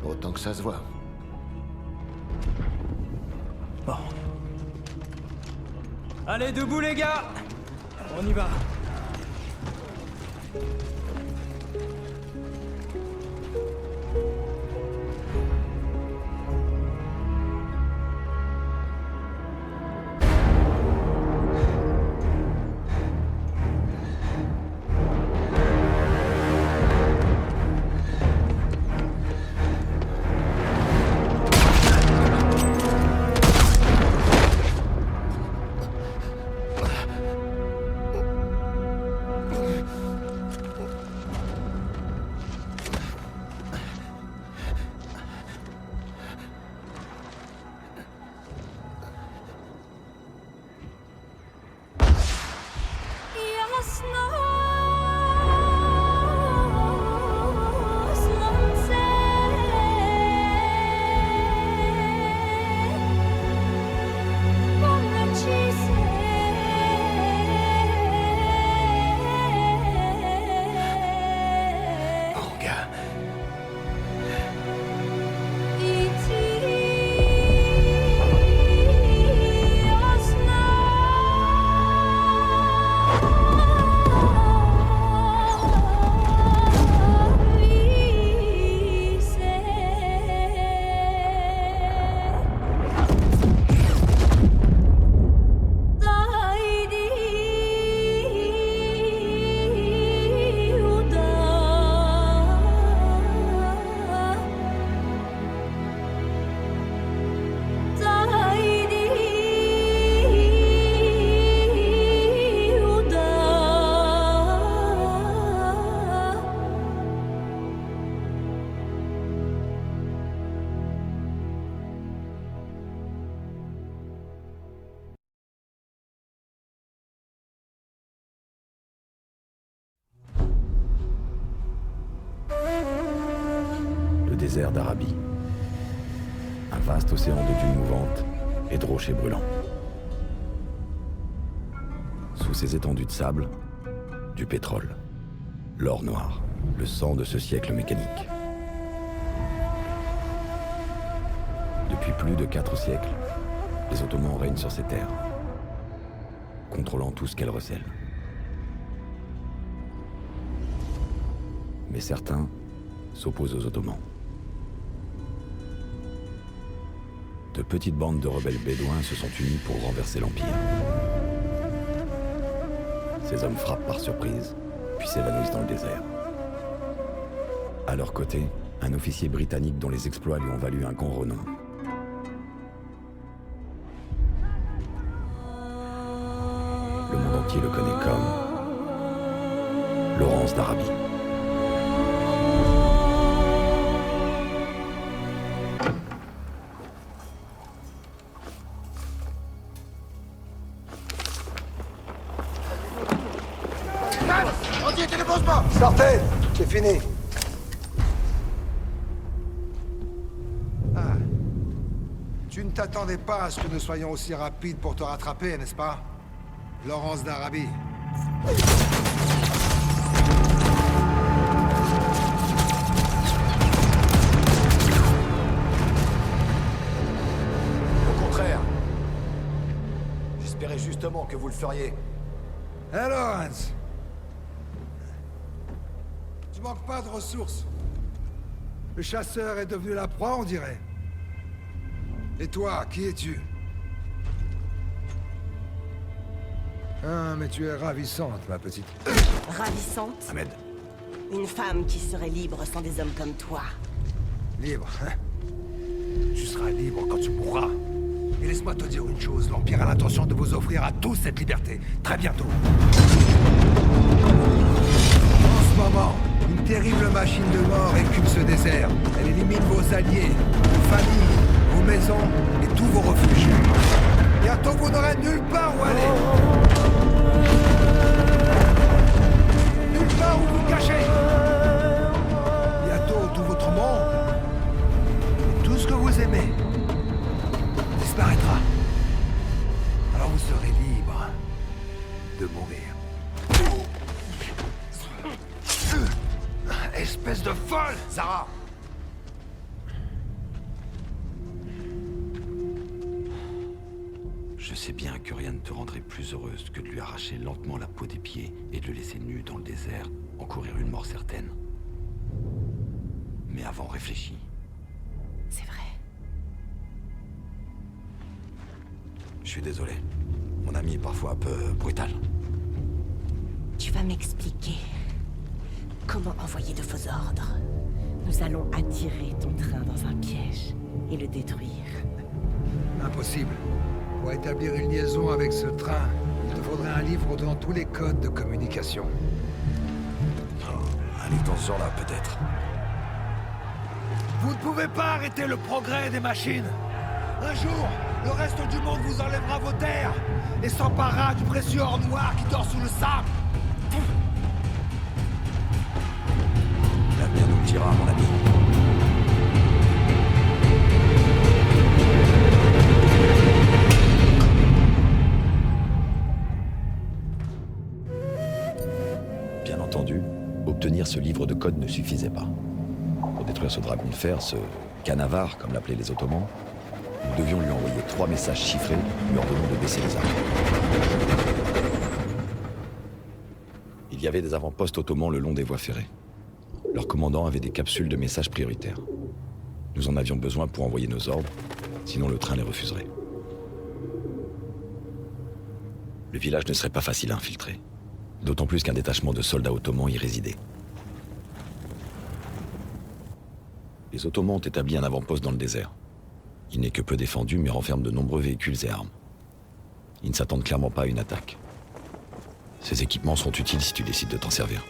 Autant que ça se voit. Bon. Allez, debout les gars! On y va. Désert d'Arabie. Un vaste océan de dunes mouvantes et de rochers brûlants. Sous ces étendues de sable, du pétrole, l'or noir, le sang de ce siècle mécanique. Depuis plus de 4 siècles, les Ottomans règnent sur ces terres, contrôlant tout ce qu'elles recèlent. Mais certains s'opposent aux Ottomans. De petites bandes de rebelles bédouins se sont unis pour renverser l'Empire. Ces hommes frappent par surprise, puis s'évanouissent dans le désert. À leur côté, un officier britannique dont les exploits lui ont valu un grand renom. Le monde entier le connaît comme Laurence d'Arabie. Sortez! C'est fini! Ah. Tu ne t'attendais pas à ce que nous soyons aussi rapides pour te rattraper, n'est-ce pas? Laurence d'Arabie. J'espérais justement que vous le feriez. Alors, Hans. Tu manques pas de ressources. Le chasseur est devenu la proie, on dirait. Et toi, qui es-tu? Ah, mais tu es ravissante, ma petite. Ravissante? Ahmed. Une femme qui serait libre sans des hommes comme toi. Libre, hein? Tu seras libre quand tu mourras. Et laisse-moi te dire une chose, l'Empire a l'intention de vous offrir à tous cette liberté, très bientôt. En ce moment, une terrible machine de mort écume ce désert. Elle élimine vos alliés, vos familles, vos maisons et tous vos refuges. Bientôt vous n'aurez nulle part où aller. Nulle part où vous cacher. Bientôt tout votre monde, et tout ce que vous aimez, disparaîtra. Alors vous serez libre de mourir. Espèce de folle, Zara! Je sais bien que rien ne te rendrait plus heureuse que de lui arracher lentement la peau des pieds et de le laisser nu dans le désert, encourir une mort certaine. Mais avant, réfléchis. C'est vrai. Je suis désolé. Mon ami est parfois un peu brutal. Tu vas m'expliquer comment envoyer de faux ordres. Nous allons attirer ton train dans un piège et le détruire. Impossible. Pour établir une liaison avec ce train, il te faudrait un livre contenant tous les codes de communication. Un livre dans ce genre-là, peut-être. Vous ne pouvez pas arrêter le progrès des machines. Un jour, le reste du monde vous enlèvera vos terres et s'emparera du précieux or noir qui dort sous le sable. L'avenir nous le dira, mon ami. Bien entendu, obtenir ce livre de code ne suffisait pas. Pour détruire ce dragon de fer, ce canavar, comme l'appelaient les Ottomans, nous devions lui envoyer 3 messages chiffrés lui ordonnant de baisser les armes. Il y avait des avant-postes ottomans le long des voies ferrées. Leurs commandants avaient des capsules de messages prioritaires. Nous en avions besoin pour envoyer nos ordres, sinon le train les refuserait. Le village ne serait pas facile à infiltrer, d'autant plus qu'un détachement de soldats ottomans y résidait. Les Ottomans ont établi un avant-poste dans le désert. Il n'est que peu défendu, mais renferme de nombreux véhicules et armes. Ils ne s'attendent clairement pas à une attaque. Ces équipements seront utiles si tu décides de t'en servir.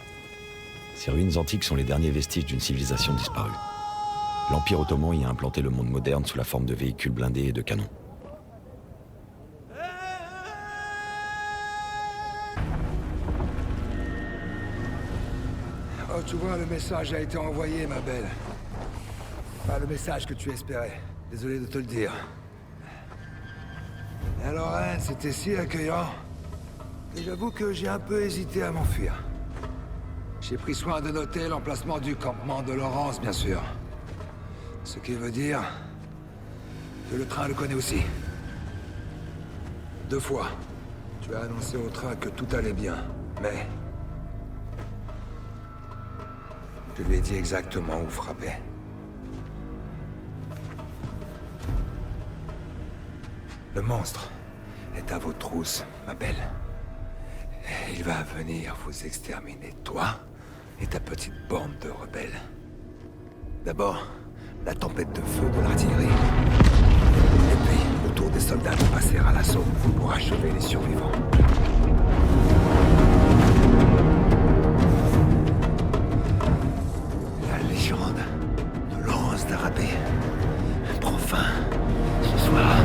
Ces ruines antiques sont les derniers vestiges d'une civilisation disparue. L'Empire ottoman y a implanté le monde moderne sous la forme de véhicules blindés et de canons. Oh, tu vois, le message a été envoyé, ma belle. Pas le message que tu espérais. Désolé de te le dire. Alors, hein, c'était si accueillant. Et j'avoue que j'ai un peu hésité à m'enfuir. J'ai pris soin de noter l'emplacement du campement de Laurence, bien sûr. Ce qui veut dire que le train le connaît aussi. 2 fois, tu as annoncé au train que tout allait bien, mais je lui ai dit exactement où frapper. Le monstre est à vos trousses, ma belle. Et il va venir vous exterminer, toi et ta petite bande de rebelles. D'abord, la tempête de feu de l'artillerie. Et puis, le tour des soldats de passer à l'assaut pour achever les survivants. La légende de Laurence d'Arabie prend fin ce soir.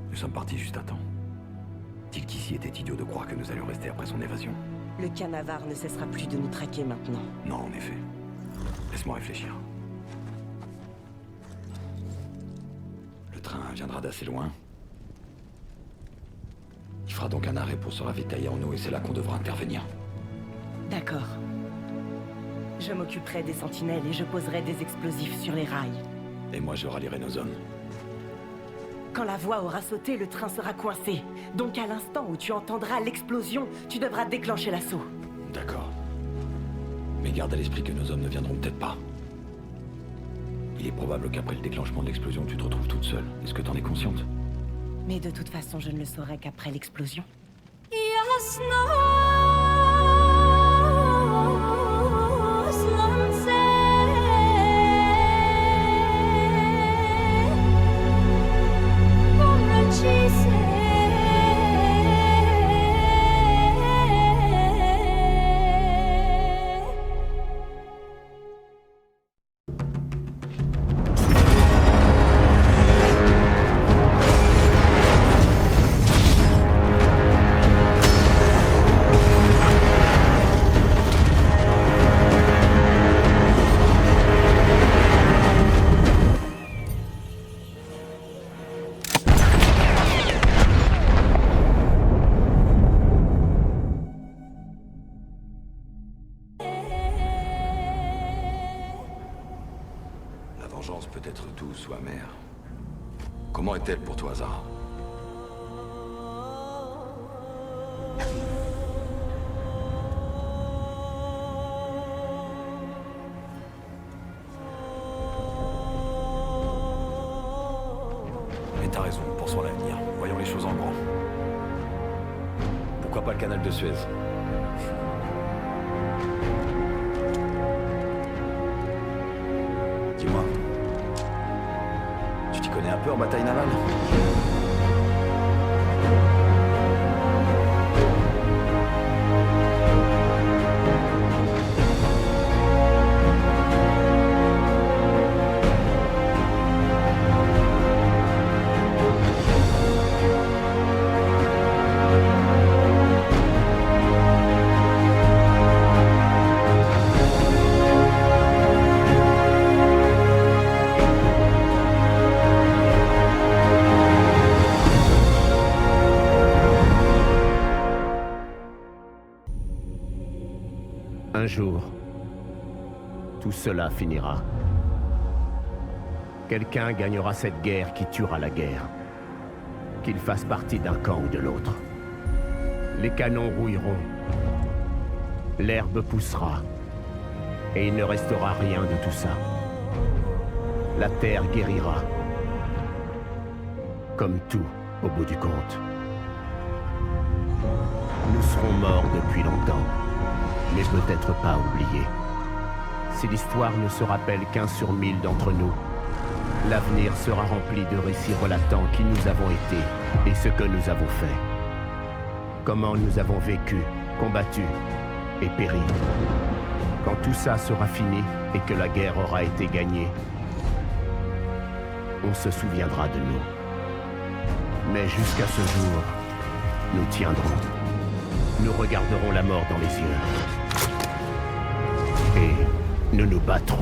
Nous sommes partis juste à temps. Dit qu'ici était idiot de croire que nous allions rester après son évasion. Le Canavar ne cessera plus de nous traquer maintenant. Non, en effet. Laisse-moi réfléchir. Le train viendra d'assez loin. Il fera donc un arrêt pour se ravitailler en eau et c'est là qu'on devra intervenir. D'accord. Je m'occuperai des sentinelles et je poserai des explosifs sur les rails. Et moi, je rallierai nos hommes. Quand la voie aura sauté, le train sera coincé. Donc à l'instant où tu entendras l'explosion, tu devras déclencher l'assaut. D'accord. Mais garde à l'esprit que nos hommes ne viendront peut-être pas. Il est probable qu'après le déclenchement de l'explosion, tu te retrouves toute seule. Est-ce que t'en es consciente? Mais de toute façon, je ne le saurai qu'après l'explosion. La vengeance peut être douce ou amère. Comment est-elle pour toi, Zara? Mais t'as raison, pensons à l'avenir. Voyons les choses en grand. Pourquoi pas le canal de Suez? Dis-moi, tu t'y connais un peu en bataille navale? Un jour, tout cela finira. Quelqu'un gagnera cette guerre qui tuera la guerre. Qu'il fasse partie d'un camp ou de l'autre. Les canons rouilleront. L'herbe poussera. Et il ne restera rien de tout ça. La terre guérira. Comme tout, au bout du compte. Nous serons morts depuis longtemps. Mais peut-être pas oubliés. Si l'histoire ne se rappelle qu'1 sur 1000 d'entre nous, l'avenir sera rempli de récits relatant qui nous avons été et ce que nous avons fait. Comment nous avons vécu, combattu et péri. Quand tout ça sera fini et que la guerre aura été gagnée, on se souviendra de nous. Mais jusqu'à ce jour, nous tiendrons. Nous regarderons la mort dans les yeux. Et nous nous battrons.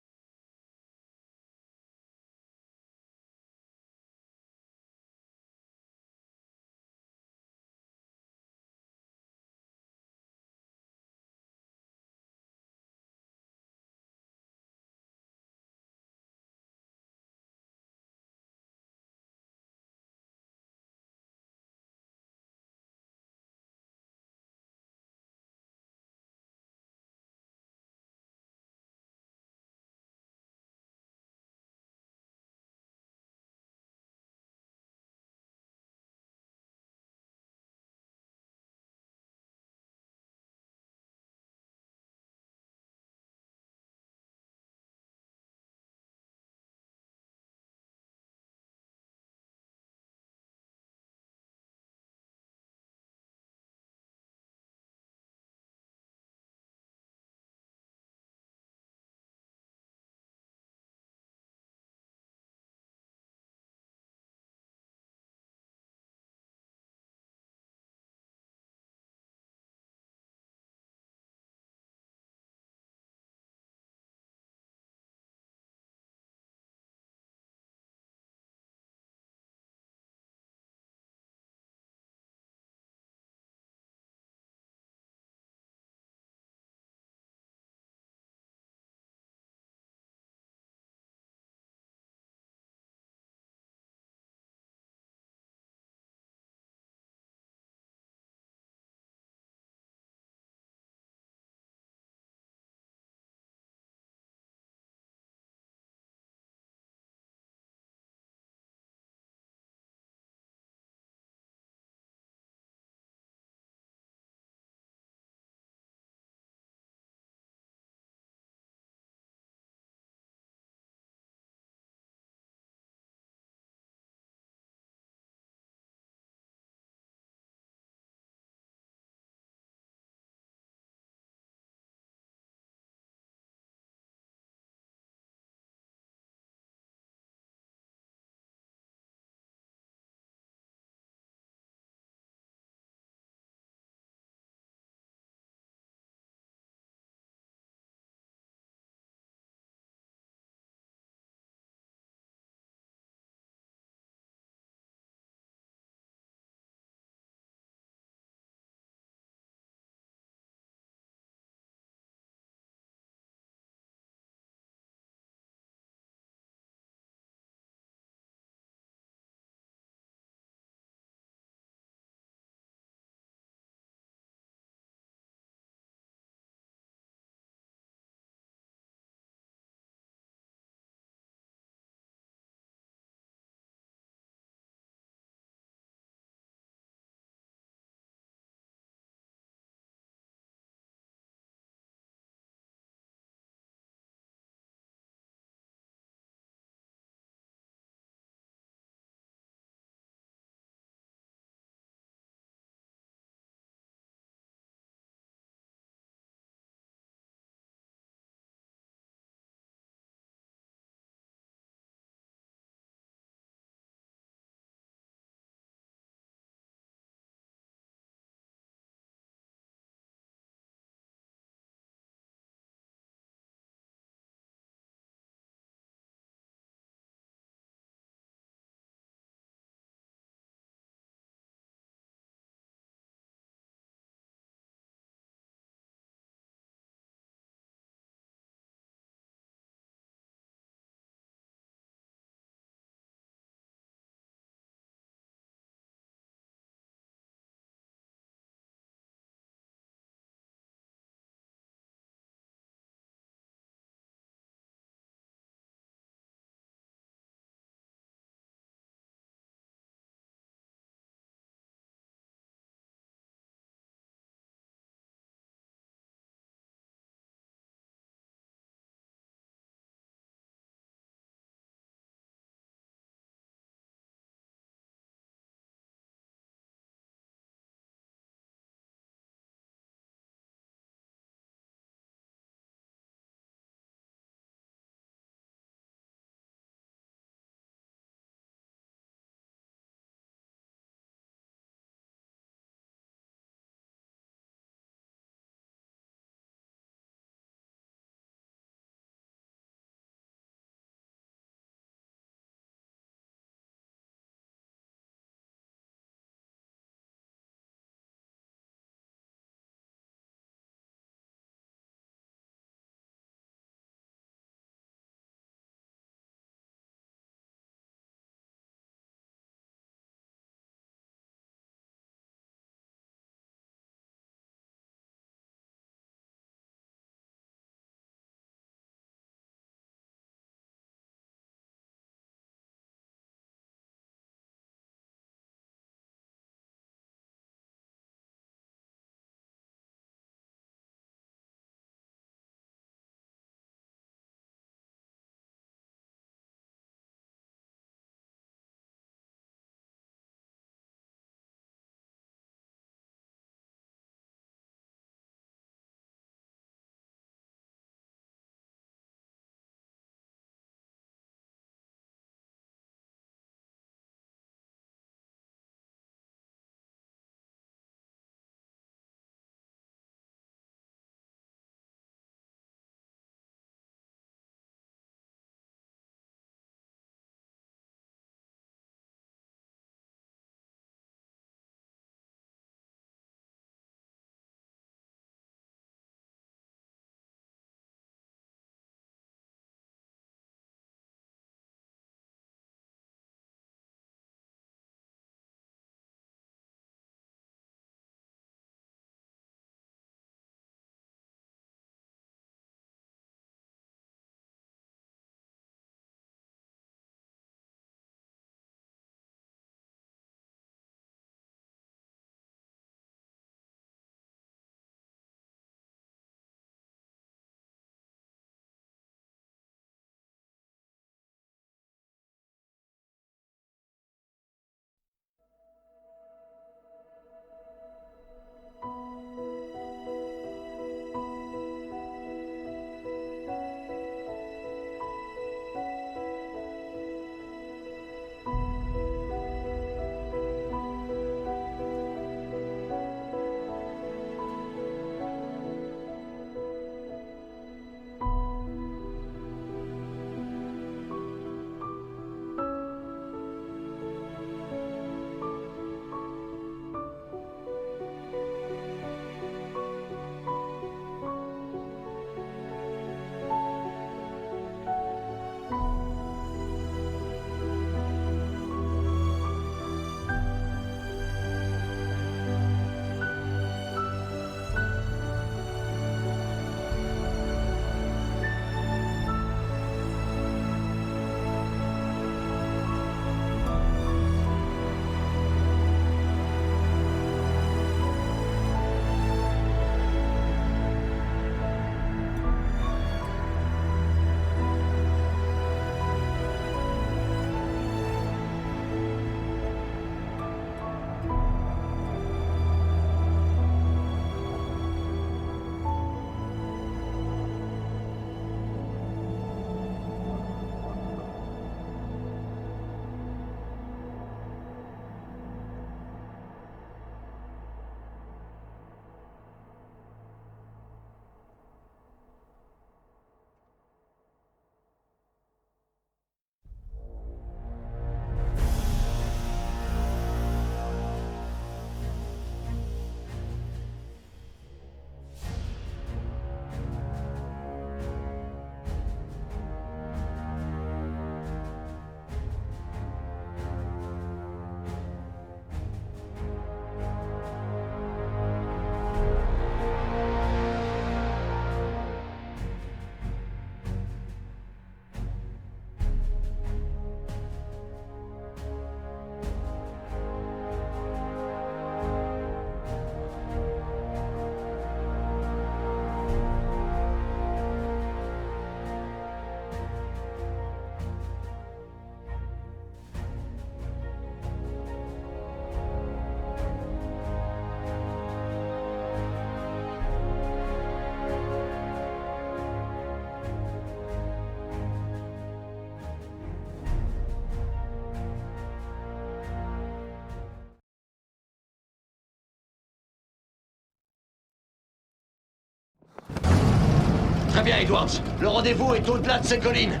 Très bien, Edwards. Le rendez-vous est au-delà de ces collines.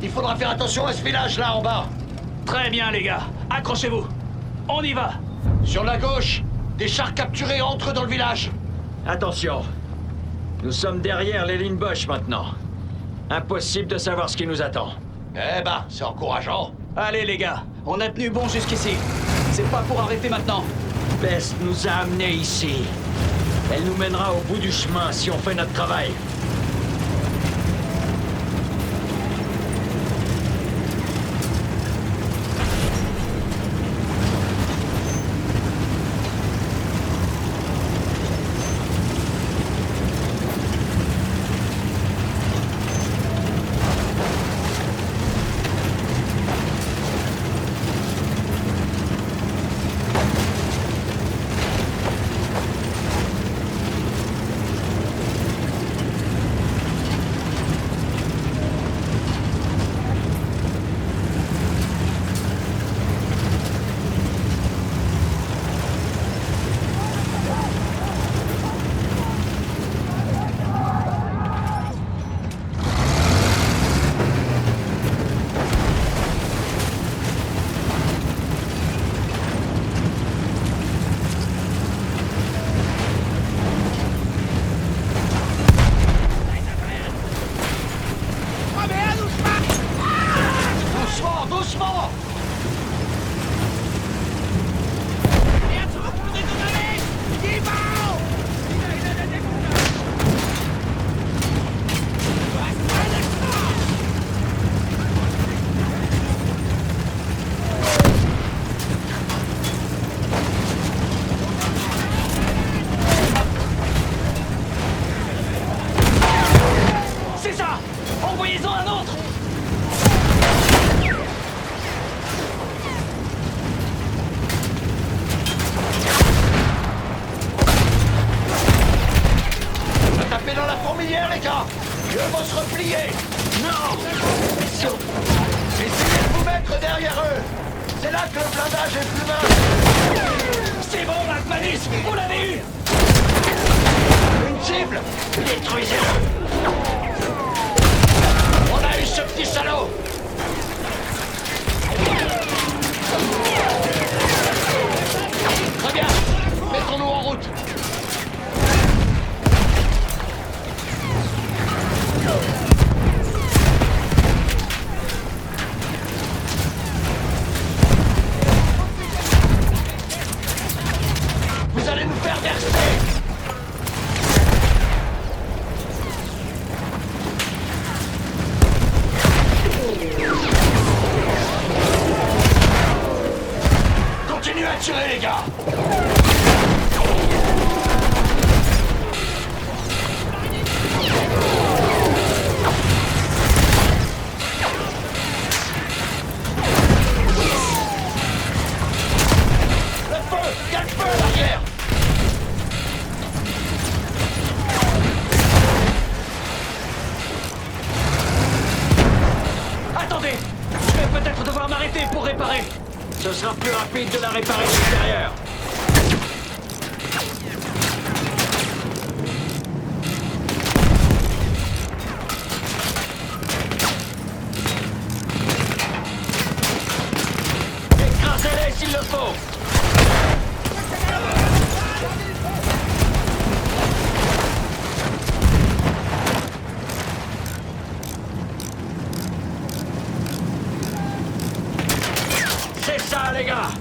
Il faudra faire attention à ce village là en bas. Très bien, les gars. Accrochez-vous. On y va. Sur la gauche, des chars capturés entrent dans le village. Attention. Nous sommes derrière les lignes Bosch maintenant. Impossible de savoir ce qui nous attend. Eh ben, c'est encourageant. Allez, les gars. On a tenu bon jusqu'ici. C'est pas pour arrêter maintenant. Bess nous a amenés ici. Elle nous mènera au bout du chemin si on fait notre travail. Ce sera plus rapide de la réparer de l'extérieur. Écrasez-les s'il le faut. C'est ça, les gars!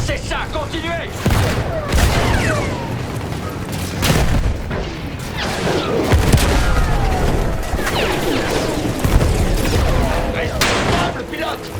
C'est ça, continuez! Reste stable, pilote!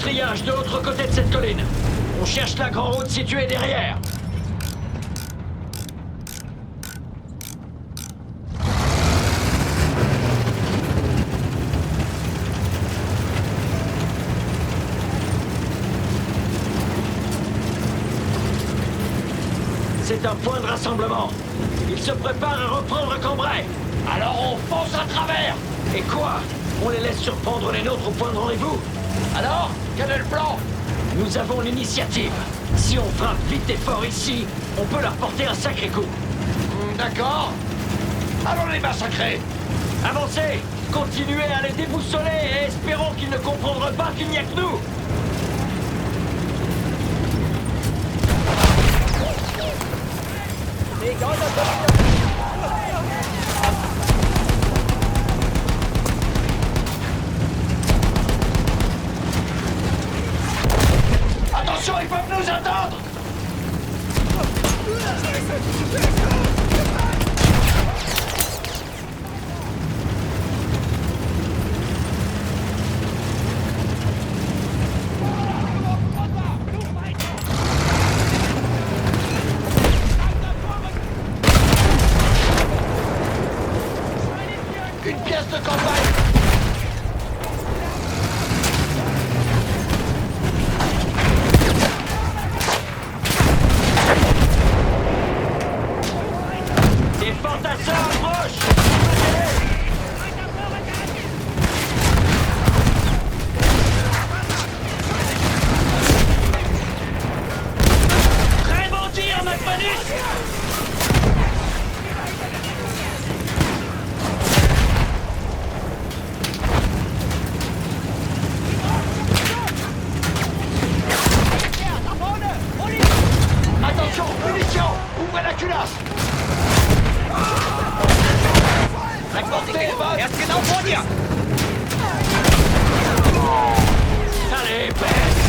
triage de l'autre côté de cette colline. On cherche la grande route située derrière. C'est un point de rassemblement. Ils se préparent à reprendre Cambrai. Alors on fonce à travers. Et quoi? On les laisse surprendre les nôtres au point de rendez-vous? Alors, quel est le plan? Nous avons l'initiative. Si on frappe vite et fort ici, on peut leur porter un sacré coup. D'accord. Allons les massacrer. Avancez. Continuez à les déboussoler et espérons qu'ils ne comprendront pas qu'il n'y a que nous. Attention, ils peuvent nous attendre! Une pièce de campagne! Des fantassins approchent! Très bon tir, McManus! Attention, munitions! Ouvrez la culasse! La porte est bonne! Allez, baisse!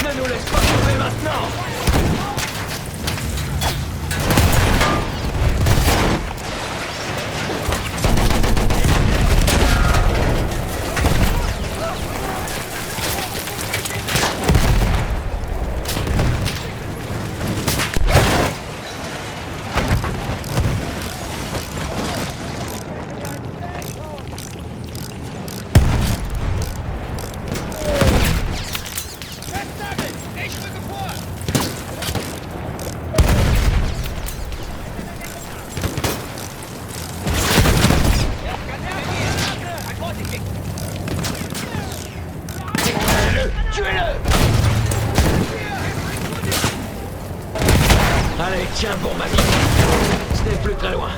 Ne nous laisse pas tomber maintenant! Tuez-le! Allez, tiens bon, ma vie. Ce n'est plus très loin.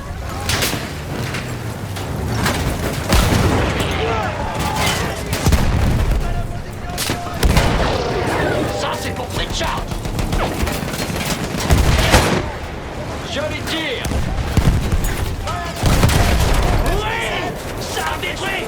Ça, c'est pour Pritchard! Joli tir! Oui! Ça a détruit!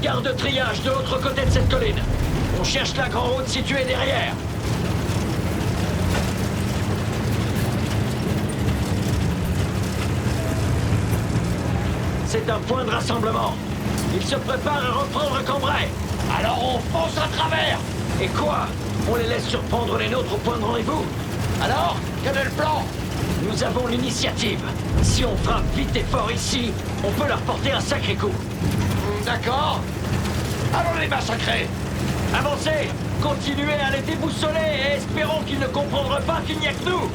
une gare de triage de l'autre côté de cette colline. On cherche la grande route située derrière. C'est un point de rassemblement. Ils se préparent à reprendre Cambrai. Alors on fonce à travers. Et quoi? On les laisse surprendre les nôtres au point de rendez-vous? Alors, quel est le plan? Nous avons l'initiative. Si on frappe vite et fort ici, on peut leur porter un sacré coup. D'accord. Allons les massacrer. Avancez. Continuez à les déboussoler et espérons qu'ils ne comprendront pas qu'il n'y a que nous.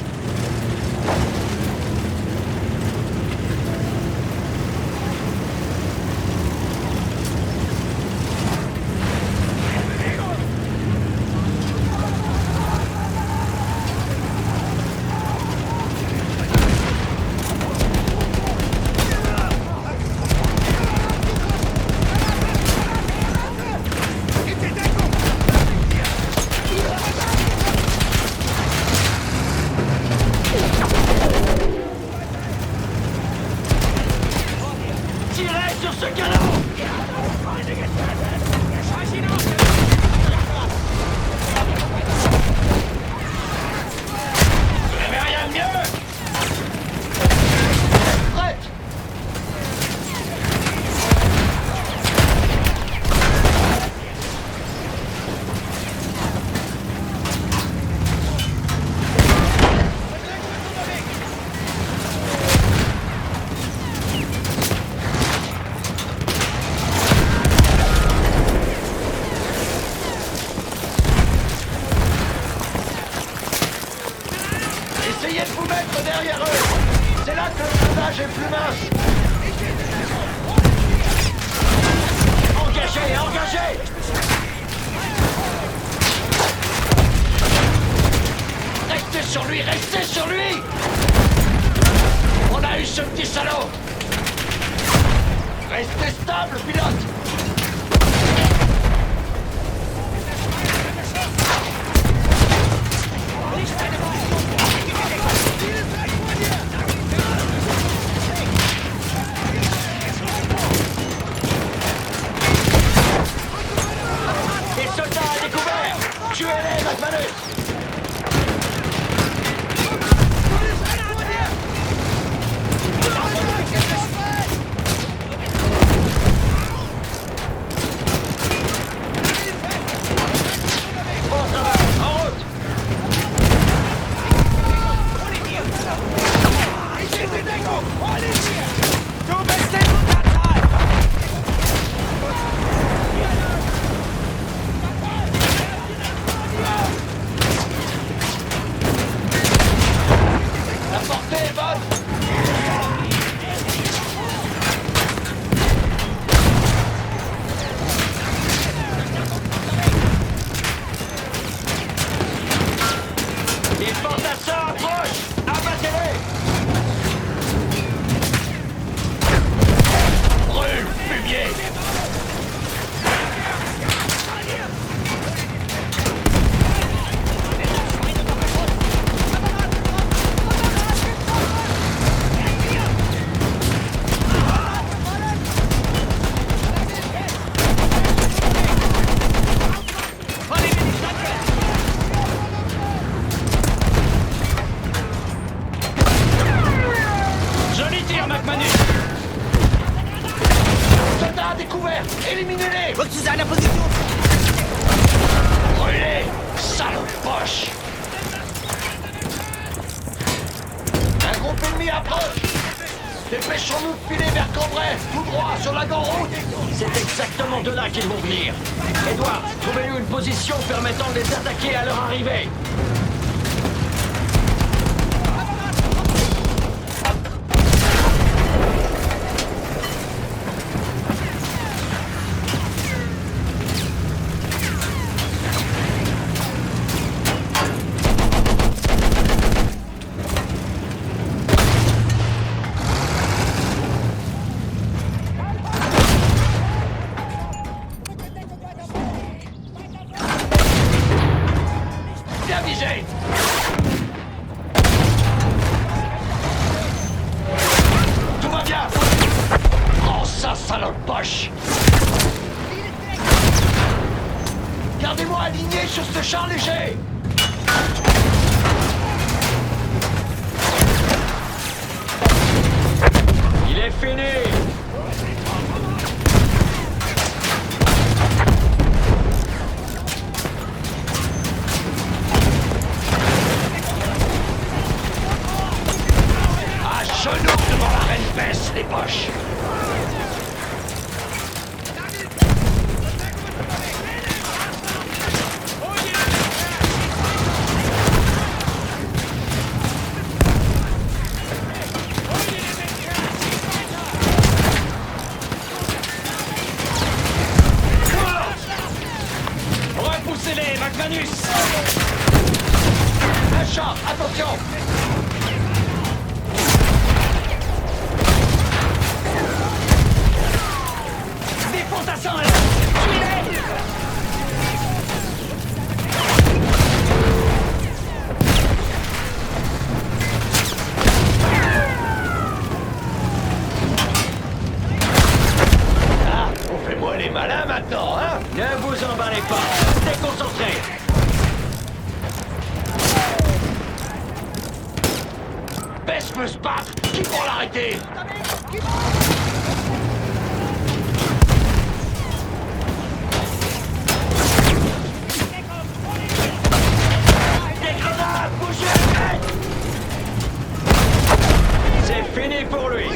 Permettant de les attaquer à leur arrivée. Tout va bien. Prends ça, salope poche. parfaitement aligné sur ce char léger. Il est fini. À genoux devant la reine baisse les poches. Repoussez-les, McManus! Un chat, attention! Des fantassins, là! Tuez-les! Ah, on fait moi les malins maintenant, hein? Ne vous emballez pas! Déconcentrez! Bess peut se battre! Qui pour l'arrêter? Des grenades! Bougez la tête! C'est fini pour lui!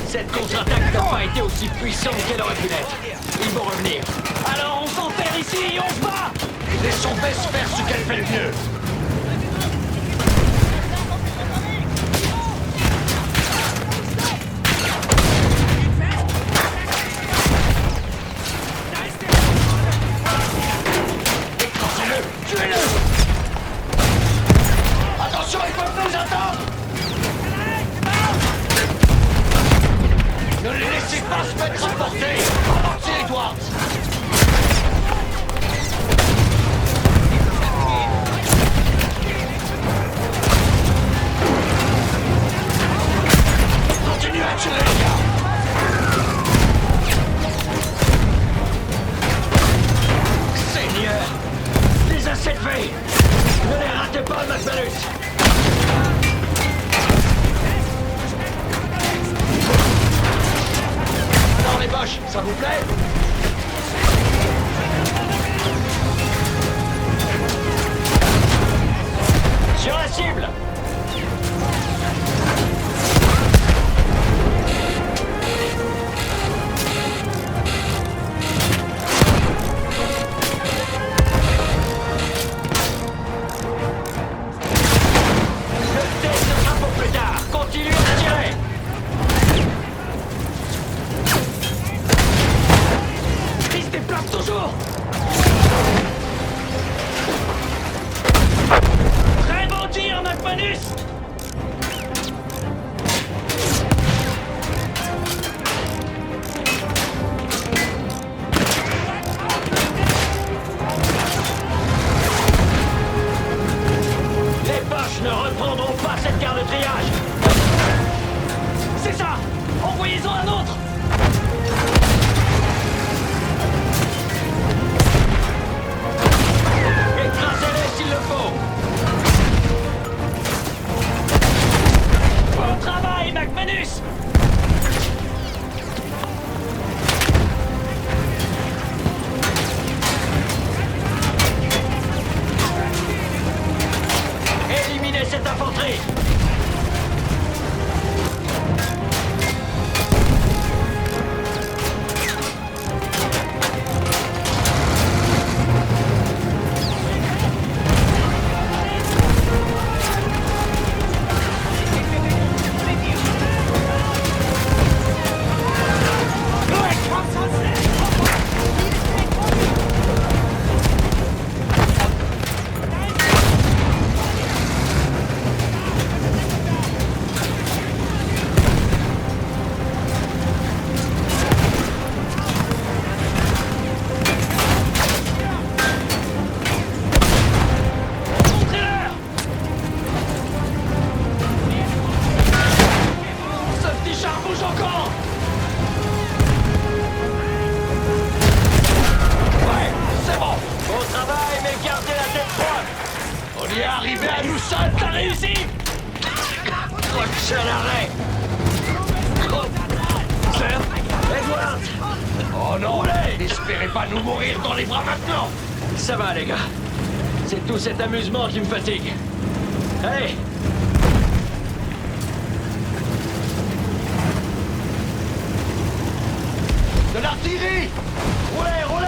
Cette contre-attaque n'a pas été aussi puissante qu'elle aurait pu l'être. Ils vont revenir. Alors on s'enterre ici et on se bat! Laissons Bess faire ce qu'elle fait le mieux. Écrasez-le! Tuez-le! Attention, ils peuvent nous attendre! Ne les laissez pas se mettre à portée! Ralentissez, Edwards! Continuez à tirer, les gars! Seigneur! Les A7V! Ne les ratez pas, McManus! Alors les boches, ça vous plaît? Sur la cible! Le test sera pour plus tard! Continuez à tirer! Piste des plaques toujours! Très bon tir, McManus! Les Boches ne reprendront pas cette gare de triage! C'est ça! Envoyez-en un autre! Écrasez-les s'il le faut! Bon travail, McManus! Éliminez cette infanterie! Tu es arrivé à nous seuls, t'as réussi. Quoi que seul arrêt. Sir, Edward. Oh non, n'espérez pas nous mourir dans les bras maintenant. Ça va, les gars. C'est tout cet amusement qui me fatigue. Hey! De l'artillerie! Roulez, roulez!